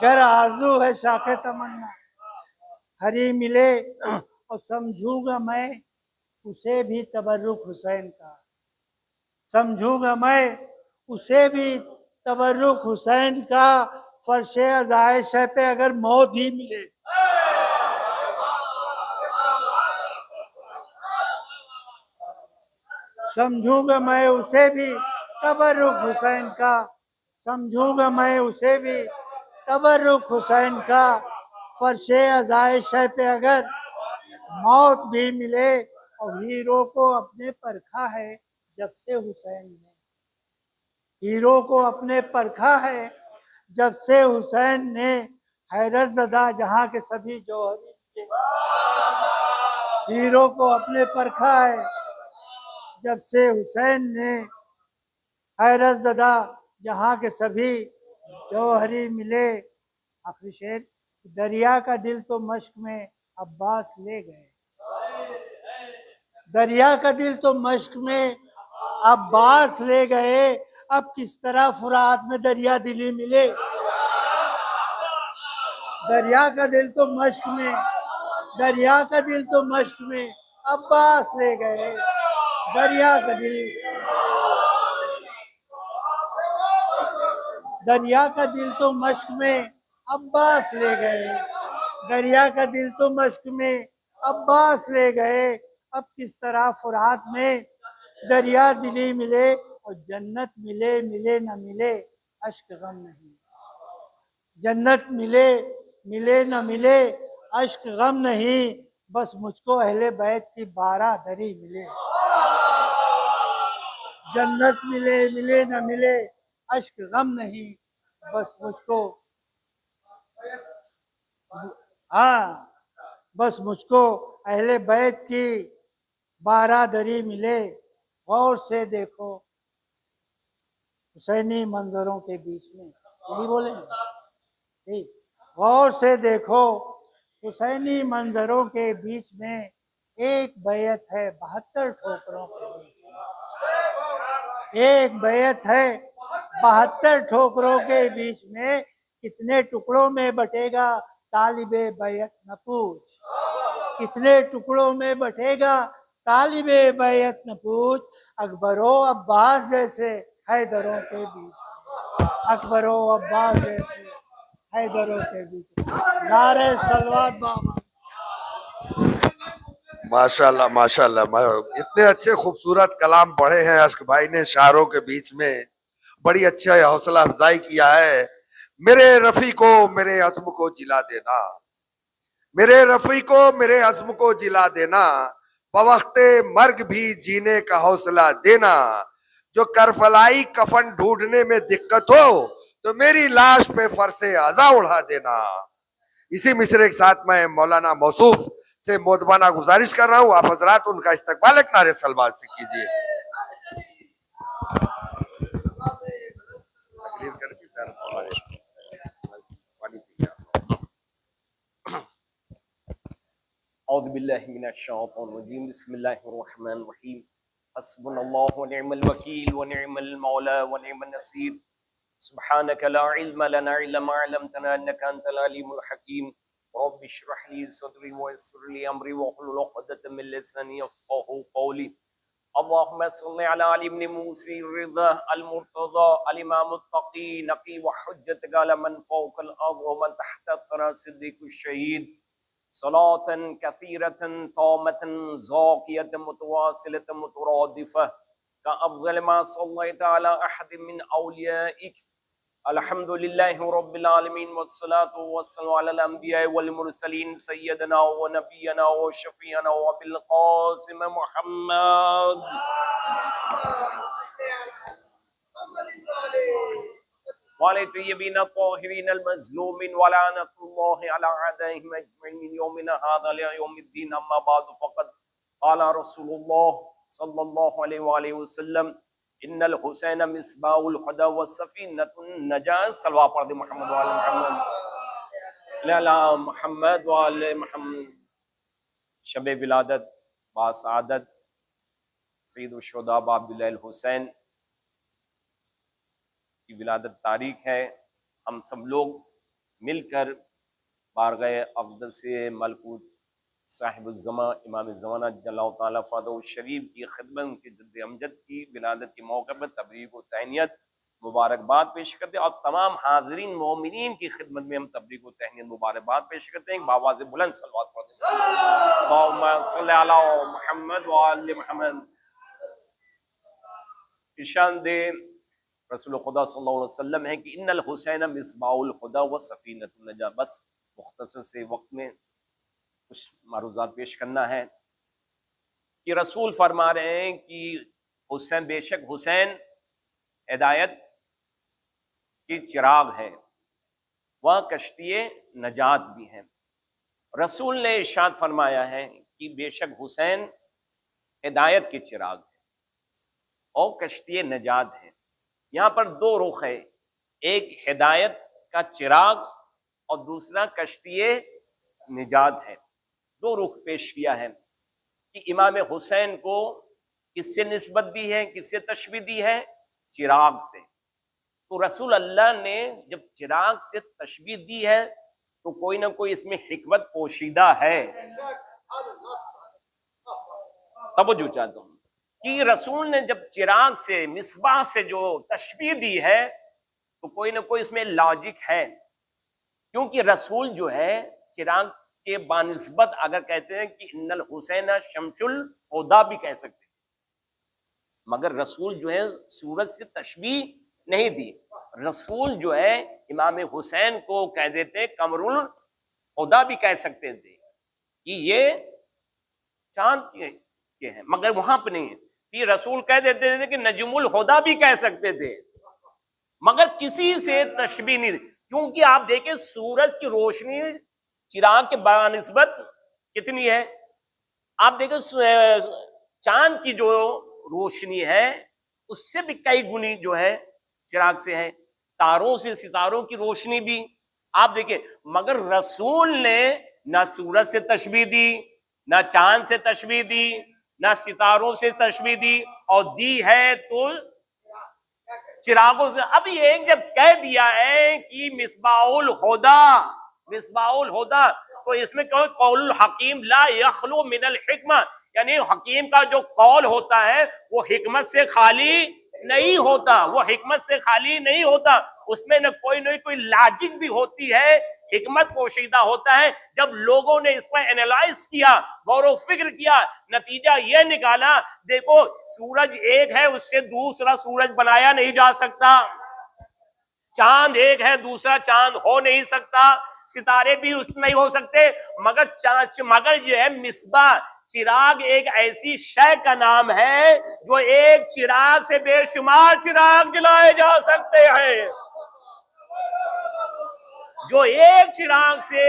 गर आरजू है शाखे तमन्ना हरी मिले। और समझूंगा मैं उसे भी तबर्रुक हुसैन का, समझूंगा मैं उसे भी तबर्रुक हुसैन का। फर्शे अज़ाइश पे अगर मौत ही मिले, समझूंगा मैं उसे भी तबर्रुक हुसैन का, समझूंगा मैं उसे भी तबर्रुक हुसैन का फर्शे अज़ाए शह पे अगर मौत भी मिले, और हीरो को अपने परखा है जब से हुसैन ने, हीरो को अपने परखा है जब से हुसैन ने, हैरत ज़दा जहां के सभी जौहरी, हीरो को अपने परखा है जब से हुसैन ने, हैरत ज़दा जहां के सभी जौहरी मिले। आखिरी शेर, दरिया का दिल तो मश्क में अब्बास ले गए, दरिया का दिल तो मश्क में अब्बास ले गए, अब किस तरह फुरात में दरिया दिली मिले। दरिया का दिल तो मश्क में, दरिया का दिल तो मश्क में अब्बास ले गए, दरिया का दिल, दरिया का दिल तो मश्क में अब्बास ले गए, दरिया का दिल तो मश्क में अब्बास ले गए, अब किस तरह फुरात में दरिया दिली मिले। और जन्नत मिले मिले न मिले अश्क गम नहीं, जन्नत मिले मिले न मिले अश्क गम नहीं, बस मुझको अहले बैत की बारादरी मिले। जन्नत मिले मिले न मिले अश्क गम नहीं, बस मुझको, हाँ बस मुझको अहले बैत की बारादरी मिले। गौर से देखो हुसैनी मंजरों के बीच में, यही बोले ठीक, गौर से देखो हुसैनी मंजरों के बीच में एक बैत है 72 ठोकरों के बीच में, एक बैत है 72 ठोकरों के बीच में, कितने टुकड़ों में बटेगा तालिबे बैत न पूछ, कितने टुकड़ों में बटेगा तालिबे बैत न पूछ, अकबरो अब्बास जैसे हैदरों के बीच में, अकबरो अब्बास जैसे हैदरों के बीच में। नारे सलवात बाबा। माशाल्लाह माशाल्लाह, इतने अच्छे खूबसूरत कलाम पढ़े हैं अश्क भाई ने शायरों के बीच में, बड़ी अच्छा हौसला अफजाई किया है। मेरे रफी को मेरे अज़्म को जिला देना, मेरे रफी को मेरे अज़्म को जिला देना, बवक्ते मर्ग भी जीने का हौसला देना, जो करफलाई कफन ढूंढने में दिक्कत हो तो मेरी लाश पे फरसे अज़ा उड़ा देना। इसी मिसरे के साथ मैं मौलाना मौसूफ से मोदबाना गुजारिश कर रहा हूँ, आप हजरात उनका इस्तकबाल एक नारे सलवात से कीजिए। औज़ु बिल्लाहि मिनश शैतानिर रजीम, बिस्मिल्लाहिर रहमानिर रहीम, हस्बुनल्लाहु व निअमल वकील व निअमल मौला व निअमन नसीर, सुब्हानक ला इल्म लना इल्ला मा अल्लमतना इन्नका अंतल अलीमुल हकीम, रब्बि इश्रह ली सदरी व यस्सिर ली अमरी वहलुल उक़दतम मिन लिसानी यफ़क़हू क़ौली। अल्लाहुम्मा सल्लि अला अली इब्न मूसी रिज़ा अल मुर्तज़ा अल इमाम अत तक़ी नक़ी व हुज्जतक अला मन फ़ौक़ल अर्ज़ व मन तहत सरा सिद्दीक़ुश शहीद, सलातन कसीरतन तामतन ज़ाकियतन मुतवासिलतन मुतरादिफ़ह का अफ़ज़ल मा सल्लैता अला अहद मिन औलियाइक। अल्हम्दुलिल्लाहि रब्बिल आलमीन वस्सलातु वस्सलामु अलल अंबिया वल मुरसलीन सय्यदना व नबियना व शफीअना व अबिल क़ासिम मुहम्मद वाले तय्यबीन ताहिरीन अल मज़लूमीन व लानतुल्लाहि अला अदाइहिम अजमईन मिन यौमिना हाज़ा इला यौमिद्दीन, अम्मा बाद फ़क़द क़ाला रसूलुल्लाह सल्लल्लाहु अलैहि व आलिहि वसल्लम, इन्नल हुसैन मिस्बाहुल हुदा व सफ़ीनतुन नजात। सलवा पढ़ दे मोहम्मद व आले मोहम्मद, अला मोहम्मद व आले मोहम्मद। शब विलादत बासआदत सय्यदुश शुहदा अब्दुल्लाह हुसैन की विलादत तारीख है। हम सब लोग मिलकर बारगाह अक़दस से मलकूत साहिबुज़्ज़मा इमाम ज़माना जल्लल्लाहु ताला फ़ादहु शरीफ की खिदमत, उनके जद्द अमजद की विलादत के मौके पर तबरीक व तहनियत मुबारकबाद पेश करते हैं, और तमाम हाज़रीन मोमिनीन की खिदमत में हम तबरीक व तहनियत मुबारकबाद पेश करते हैं। बावाज़ बुलंद सलवात पढ़ते हैं, अल्लाहुम्मा सल्लि अला मुहम्मद व आले मुहम्मद। इरशाद रसूल खुदा सल्लल्लाहु अलैहि वसल्लम है कि इन्नल हुसैन मिसबाउल खुदा व सफीनतुन नजा। बस मुख्तसर से वक्त में कुछ मारूजात पेश करना है कि रसूल फरमा रहे हैं कि हुसैन, बेशक हुसैन हिदायत की चिराग है, वह कश्ती नजात भी है। रसूल ने इरशाद फरमाया है कि बेशक हुसैन हिदायत के चिराग है और कश्ती नजात है। यहाँ पर दो रुख है, एक हिदायत का चिराग और दूसरा कश्ती निजात है। दो रुख पेश किया है कि इमाम हुसैन को किससे निस्बत दी है, किससे तशबीह दी है? चिराग से। तो रसूल अल्लाह ने जब चिराग से तशबीह दी है तो कोई ना कोई इसमें हिकमत पोशीदा है। तवज्जो चाहता हूं कि रसूल ने जब चिराग से, मिसबाह से जो तशबीह दी है तो कोई ना कोई इसमें लॉजिक है, क्योंकि रसूल जो है चिराग के बानिस्बत अगर कहते हैं कि इन्नल हुसैन शमसुल हुदा भी कह सकते हैं, मगर रसूल जो है सूरज से तशबीह नहीं दी। रसूल जो है इमाम हुसैन को कह देते कमरुल हुदा भी कह सकते थे कि ये चांद के हैं, मगर वहां पर नहीं। फिर रसूल कह देते थे कि नजमुल हुदा भी कह सकते थे, मगर किसी से तशबीह नहीं, क्योंकि आप देखें सूरज की रोशनी चिराग के बानिस्बत कितनी है। आप देखें चांद की जो रोशनी है उससे भी कई गुनी जो है चिराग से है, तारों से, सितारों की रोशनी भी आप देखें। मगर रसूल ने ना सूरज से तशबीह दी, ना चांद से तशबीह दी, ना सितारों से तशबीह दी, और दी है तो चिरागों से। अब ये जब कह दिया है कि मिसबाउल हुदा, मिसबाउल हुदा, तो इसमें कहो कौल हकीम ला यखलू मिनल हिकमा, यानी हकीम का जो कौल होता है वो हिकमत से खाली नहीं होता, वो हिकमत से खाली नहीं होता, उसमें न कोई लॉजिक भी होती है, हिकमत पोशीदा होता है। जब लोगों ने इस पर एनालाइज किया, गौर व फिक्र किया, नतीजा यह निकाला, देखो सूरज एक है, उससे दूसरा सूरज बनाया नहीं जा सकता, चांद एक है, दूसरा चांद हो नहीं सकता, सितारे भी उसमें नहीं हो सकते, मगर जो है मिसबा, चिराग एक ऐसी शय का नाम है जो एक चिराग से बेशुमार चिराग जलाए जा सकते हैं, जो एक चिराग से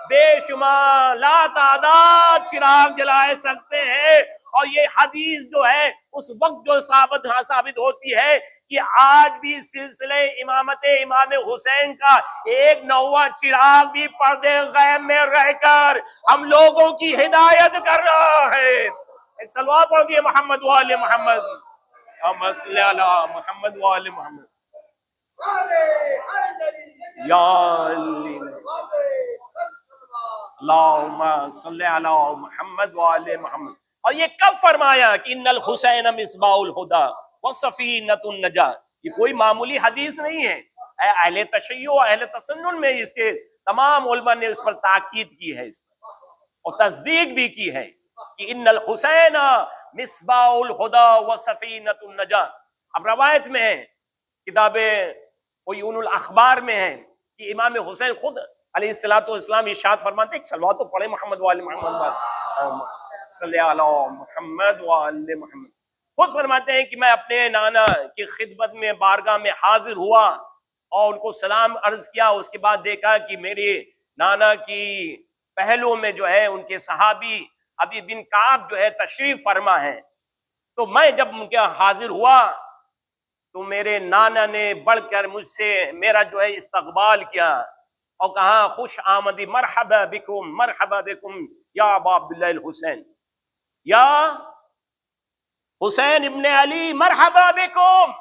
बेशुमार लातादाद चिराग जलाए सकते हैं। और ये हदीस जो है उस वक्त जो साबित होती है कि आज भी सिलसिले इमामत इमाम हुसैन का एक नौवा चिराग भी पर्दे गैब में रहकर हम लोगों की हिदायत कर रहा है। एक सलवात पढ़ दिए मोहम्मद वाले मोहम्मद, मोहम्मद वाले मोहम्मद, मोहम्मद वाले मोहम्मद। और ये कब फरमाया कि इन्नल हुसैन मिसबाउल हुदा व सफीनतुन नजा? ये कोई मामूली हदीस नहीं है। अहले तशय्यो अहले तसन्नुन में इसके तमाम उलमा ने उस पर ताकीद की है, इस पर और तस्दीक भी की है कि इन्नल हुसैन मिसबाउल हुदा व सफीनतुन नजा। अब रवायत में है, किताबे उयूनुल अखबार में है कि इमाम हुसैन खुद अलैहिस्सलातु वस्सलाम इरशाद फरमाते, एक सलवात तो पढ़े मोहम्मद वाले मोहम्मद मोहम्मद वाले मोहम्मद। खुद फरमाते हैं कि मैं अपने नाना की खिदमत में बारगाह में हाजिर हुआ और उनको सलाम अर्ज किया। उसके बाद देखा कि मेरे नाना की पहलू में जो है उनके सहाबी अबी बिन काब जो है तशरीफ फरमा है। तो मैं जब उनके हाजिर हुआ तो मेरे नाना ने बढ़कर मुझसे मेरा जो है इस्तकबाल किया और कहा, खुश आमदी, मरहबा बिकुम या अबा अब्दुल्लाह हुसैन, या हुसैन इब्ने अली, मरहबा बिकुम,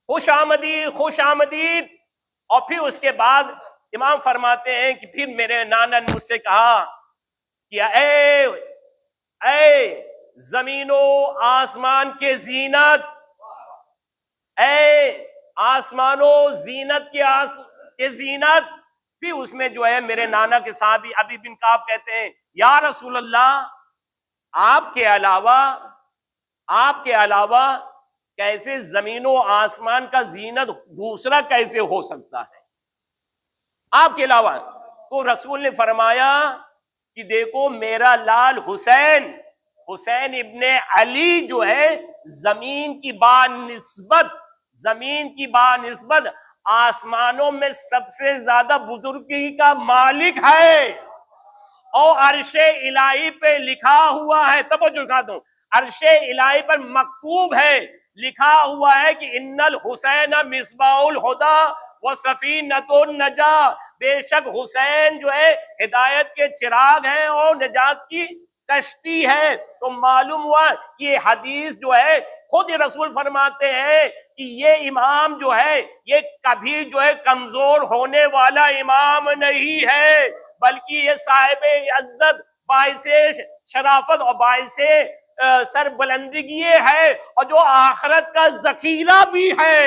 खुश आमदीद। और फिर उसके बाद इमाम फरमाते हैं कि फिर मेरे नाना ने मुझसे कहा कि ए जमीनो आसमान के जीनत, आसमानो जीनत के जीनत। फिर उसमें जो है मेरे नाना के साहबी अबी बिन काब कहते हैं, या रसूल अल्लाह, आपके अलावा कैसे जमीनों आसमान का जीनत दूसरा कैसे हो सकता है आपके अलावा। तो रसूल ने फरमाया कि देखो मेरा लाल हुसैन, हुसैन इब्ने अली जो है जमीन की बानिस्बत आसमानों में सबसे ज्यादा बुजुर्गी का मालिक है और अर्शे इलाही पे लिखा हुआ है। तब जो कहा दूं, अर्शे इलाही पर मकतूब है, लिखा हुआ है कि इन्नल हुसैन मिसबाउल हुदा व सफीनतुन नजा, बेशक हुसैन जो है हिदायत के चिराग हैं और निजात की कश्ती है। तो मालूम हुआ कि ये हदीस जो है खुद रसूल फरमाते हैं कि ये इमाम जो है ये कभी जो है कमजोर होने वाला इमाम नहीं है, बल्कि ये साहिब इज्जत, बाइसे शराफत और बाइसे सरबुलंदी ये है और जो आखिरत का जखीरा भी है।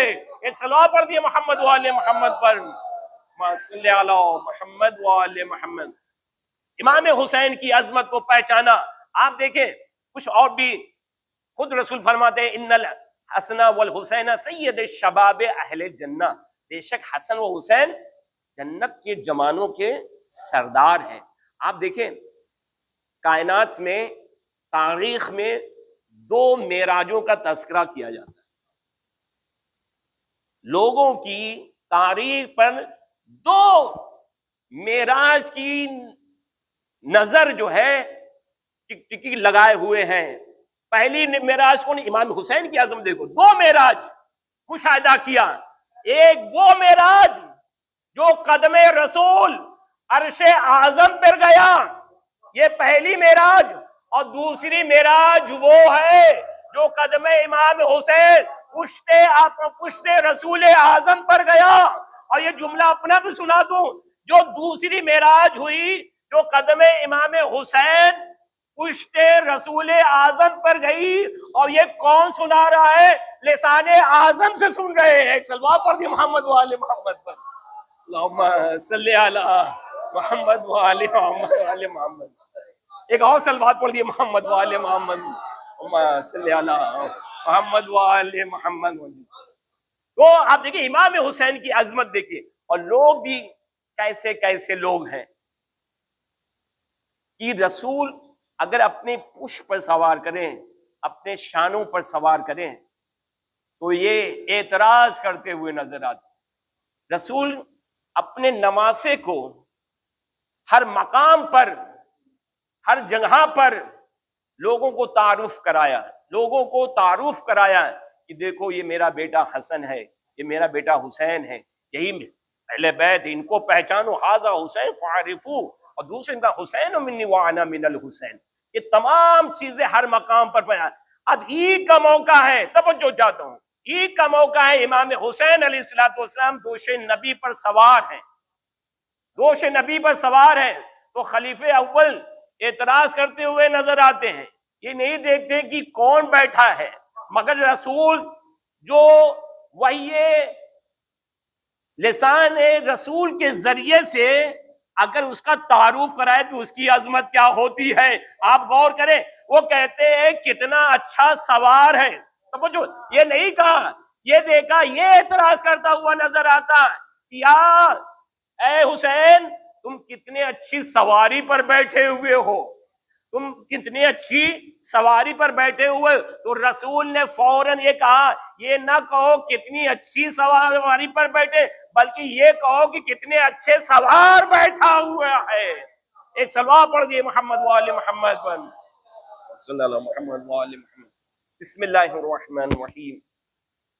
एक सलाह पढ़ दिए मोहम्मद वाले मोहम्मद पर, मोहम्मद वाले मोहम्मद। इमाम हुसैन की अजमत को पहचाना। आप देखें कुछ और भी खुद रसूल फरमाते हैं इन्नल हसना वल हुसैन सैयद शबाब अहले जन्ना, बेशक हसन व हुसैन जन्नत के जमानों के सरदार हैं। आप देखें कायनात में, तारीख में दो मेराजों का तस्करा किया जाता है। लोगों की तारीख पर दो मेराज की नजर जो है टिक लगाए हुए हैं। पहली मेराज को इमाम हुसैन की आजम देखो, दो मेराज मुशाहिदा किया। एक वो मेराज जो कदमे रसूल अर्शे आजम पर गया, ये पहली मेराज, और दूसरी मेराज वो है जो कदमे इमाम हुसैन पुश्ते रसूल आजम पर गया। और ये जुमला अपना भी सुना दूं, जो दूसरी मेराज हुई जो कदमे इमाम हुसैन पुश्ते रसूल आजम पर गई, और ये कौन सुना रहा है? लिसाने आजम से सुन रहे हैं। एक सलवा पढ़ दिए मोहम्मद वाले मोहम्मद पर, अल्लाहुम्मा सल्ली अला मोहम्मद वाले मोहम्मद। एक और सलवात पढ़ दिए मोहम्मद वाले मोहम्मद, सल्ली अला मोहम्मद वाले मोहम्मद। तो आप देखिए इमाम हुसैन की अजमत देखिए, और लोग भी कैसे कैसे लोग हैं कि रसूल अगर अपने पुष्प पर सवार करें, अपने शानों पर सवार करें, तो ये एतराज करते हुए नजर आते। रसूल अपने नवासे को हर मकाम पर, हर जगह पर लोगों को तारुफ कराया, लोगों को तारुफ कराया कि देखो ये मेरा बेटा हसन है, ये मेरा बेटा हुसैन है, यही अहले बैत, इनको पहचानो, हाजा हुसैन फारिफू, और दूसरे का हुसैन मिन्नी व अना मिनल हुसैन। ये तमाम चीजें हर मकाम पर पहचान। अब ईद का मौका है, तवज्जो चाहता हूं, ईद का मौका है। इमाम हुसैन अलैहिस्सलाम दोशे नबी पर सवार हैं, दोशे नबी पर सवार हैं। तो खलीफे अव्वल एतराज करते हुए नजर आते हैं, ये नहीं देखते कि कौन बैठा है, मगर रसूल जो वही लिसान रसूल के जरिए से अगर उसका तारुफ कराए तो उसकी अजमत क्या होती है। आप गौर करें, वो कहते हैं कितना अच्छा सवार है। तो जो ये नहीं कहा, ये देखा, ये एतराज करता हुआ नजर आता कि यार ए हुसैन, तुम कितने अच्छी सवारी पर बैठे हुए हो, तुम कितनी अच्छी सवारी पर बैठे हुए। तो रसूल ने फौरन ये कहा, ये ना कहो कितनी अच्छी सवारी पर बैठे, बल्कि ये कहो कि कितने अच्छे सवार बैठा हुआ है। एक सलवा पढ़ दिए मोहम्मद वाले मोहम्मद पर, सल्लल्लाहु मोहम्मद वाले मोहम्मद। बिस्मिल्लाहिर्रहमानिर्रहीम,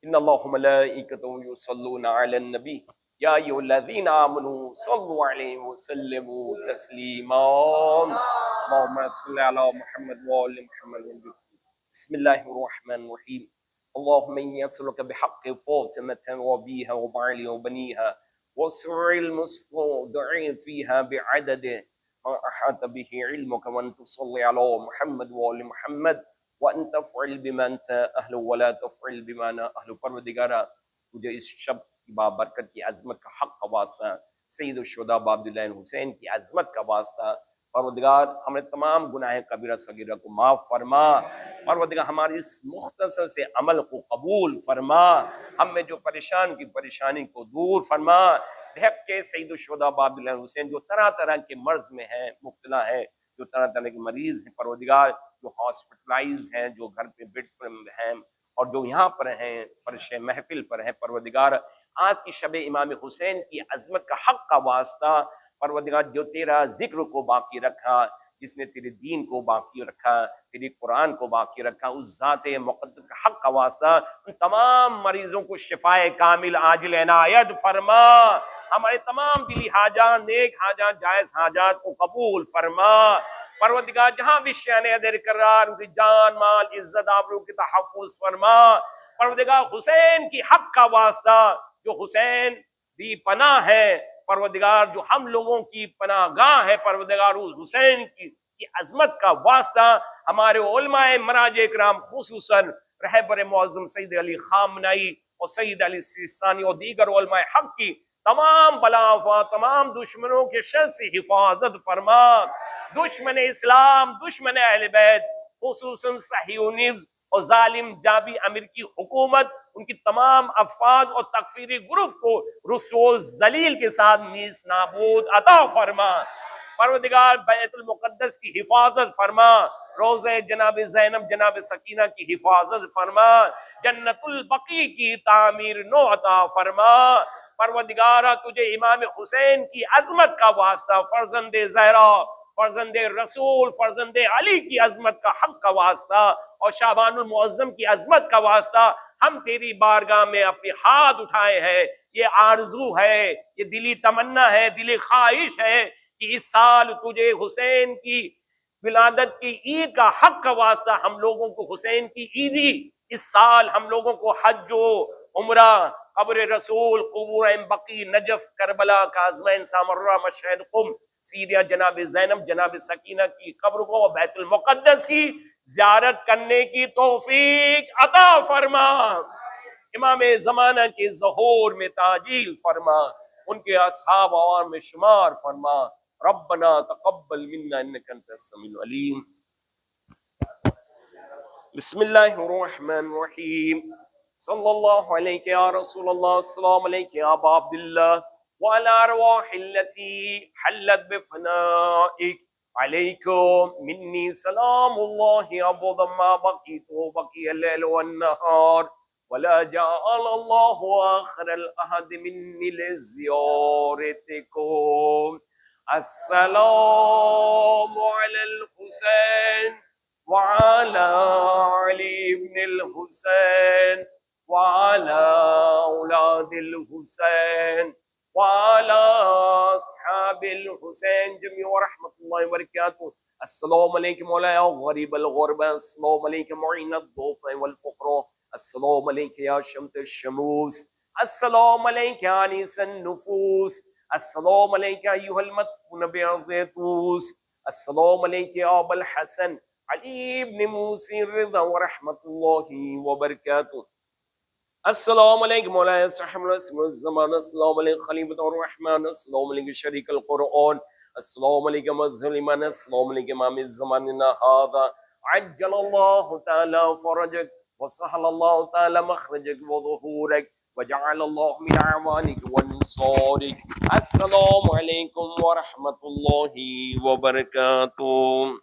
इन्नल्लाहा व मलाइकतहु युसल्लूना अलन नबी या अय्युहल्लज़ीना आमनू सल्लु अलैहि व सल्लिमू तस्लीमा। अल्लाहुम्मा सल्लि अला मुहम्मद व आलि मुहम्मद। बिस्मिल्लाहिर्रहमानिर्रहीम, अल्लाहुम्मा इन्नी अस्अलुका बिहक़्क़ि फ़ातिमata व अबीहा व बालिहा व बनीहा व सु'रिल मुस्तौद'i फ़ीहा बि'अददि मा अहाता बिही इल्मुका व अन तुसल्लि अला मुहम्मद व आलि मुहम्मद व अन तफ़अल बिमा अंता अहलु व ला तफ़अल बिमा अना अहलु। परवरदिगारा, मुझे इस शब्द की बाबरकत की अजमत का हक का वास्ता, सैयदुश शुहदा अब्दुल्लाह हुसैन की अजमत का वास्ता, परवरदिगार हमें तमाम गुनाह कबीरा सगीरा को माफ फरमा। परवरदिगार हमारी इस मुख्तसर से अमल को कबूल फरमा। हम में जो परेशान की परेशानी को दूर फरमा। ढक के सईद शुहदा बाब हुसैन जो तरह तरह के मर्ज में हैं, मुब्तला है, जो तरह तरह के मरीज हैं, परवरदिगार जो हॉस्पिटलाइज हैं, जो घर पे बेड पर हैं और जो यहाँ पर हैं फर्श महफिल पर हैं, परवरदिगार आज की शब इमाम हुसैन की अजमत का हक का वास्ता, परवरदिगार जो तेरा जिक्र को बाकी रखा, जिसने तेरे दीन को बाकी रखा, तेरे कुरान को बाकी रखा, उस ज़ाते मुक़द्दस का हक का वास्ता उन तमाम मरीजों को शिफाए कामिल आजिल इनायत फरमा। हमारे तमाम दिली हाजात, नेक हाजात, जायज हाजात को कबूल फरमा। परवरदिगार जहाँ भी शान अदर करार, उनकी जान माल इज्जत आबरू की तहफ़्फ़ुज़ फरमा। परवरदिगार हुसैन की हक का वास्ता, जो हुसैन दी पनाह है, परवरदिगार जो हम लोगों की पनाहगाह है, परवरदिगार उस हुसैन की अजमत का वास्ता हमारे उलमाए मराजे इकराम खुसूसन रहबर मुअज़्ज़म सईद अली खामनई और सईद अली सिस्तानी और दीगर उलमाए हक की तमाम बलाफा, तमाम दुश्मनों के शर से हिफाजत फरमा। दुश्मन इस्लाम, दुश्मन अहले बैत, खुसूसन सहियोनिज़्म और जालिम जाबी अमीर की हुकूमत, उनकी तमाम अफवाद और तकफीरी ग्रुप को रुसवा जलील के साथ नीस नाबूद अता फरमा। परवरदिगार बैतुल मुक़द्दस की हिफाजत फरमा। रोज़े जनाब ज़ैनब जनाब सकीना की हिफाजत फरमा। जन्नतुल बकी की तामीर नो अता फरमा। परवरदिगार तुझे इमाम हुसैन की अजमत का वास्ता, फर्जंदे ज़हरा, फर्जंदे रसूल, फर्जंदे अली की अजमत का हक का वास्ता और शाबानुल मुअज़्ज़म की अजमत का वास्ता हम तेरी बारगाह में अपने हाथ उठाए हैं। ये आरजू है, ये दिली तमन्ना है, दिली ख्वाहिश है कि इस साल तुझे हुसैन की विलादत की ईद का हक का वास्ता हम लोगों को हुसैन की ईदी, इस साल हम लोगों को हज्जो उम्रा, कब्र रसूल, कुबूर बकी, Najaf, Karbala, Kazmain, Samarra, Mashhad कुम, सीरिया जनाब ज़ैनब जनाब सकीना की कब्र को बैतुल मुक़द्दस की ज़ियारत करने की तौफीक अता फरमा। इमाम ज़माना के ज़हूर में ताजील फरमा, उनके असहाब और में शुमार फरमा। रब्बना तक़ब्बल मिन्ना इन्नका अंतस समीउल अलीम। बिस्मिल्लाहिर्रहमानिर्रहीम। सल्लल्लाहु अलैहि या रसूलल्लाह, अस्सलामु अलैका या अबा अब्दुल्लाह व अला अरवाहिल्लती हल्लत बिफनाइक अलैकुम मिन्नी सलामुल्लाहि अबदा मा बक़ीतु बक़ियल लैल वन नहार वला जअलल्लाहु आखिरल अहद मिन्नी लिज़ियारतिकुम। अस्सलामु अलल हुसैन व अला अली इब्निल हुसैन व अला औलादिल हुसैन व अला अस्हाबिल हुसैन जमी व रहमतुल्लाहि व बरकातुहू। अस्सलामु अलैकुम मौलाया गरीबल गुरबा, अस्सलामु अलैकुम मुइनद दुफ़ वल फ़ुक़रा, अस्सलामु अलैका या शम्स शमूस, अस्सलामु अलैका अनीसन नुफूस, अस्सलामु अलैका अय्युहल मदफून बिअज़ैतूस, अस्सलामु अलैका या अबल हसन अली इब्न मूसी रिज़ा व रहमतुल्लाहि व बरकातुहू। अस्सलामु अलैकुम मौलाया साहिबुल ज़मान, अस्सलामु अलैकुम खलीफतुर रहमान, अस्सलामु अलैकुम शरीकल कुरआन, अस्सलामु अलैकुम मज़हल ईमान, अस्सलामु अलैकुम इमाम ज़मानिना हाज़ा अज्जलल्लाहु तआला फरजक व सहलल्लाहु तआला मखरजक व ज़ुहूरक व जअलल्लाहु मिन अवानिक व अंसारिक। अस्सलामु अलैकुम व रहमतुल्लाहि व बरकातुहू।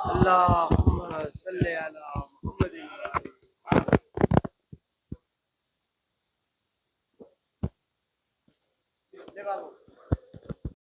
अल्लाहुम्मा सल्ली अला मुहम्मद।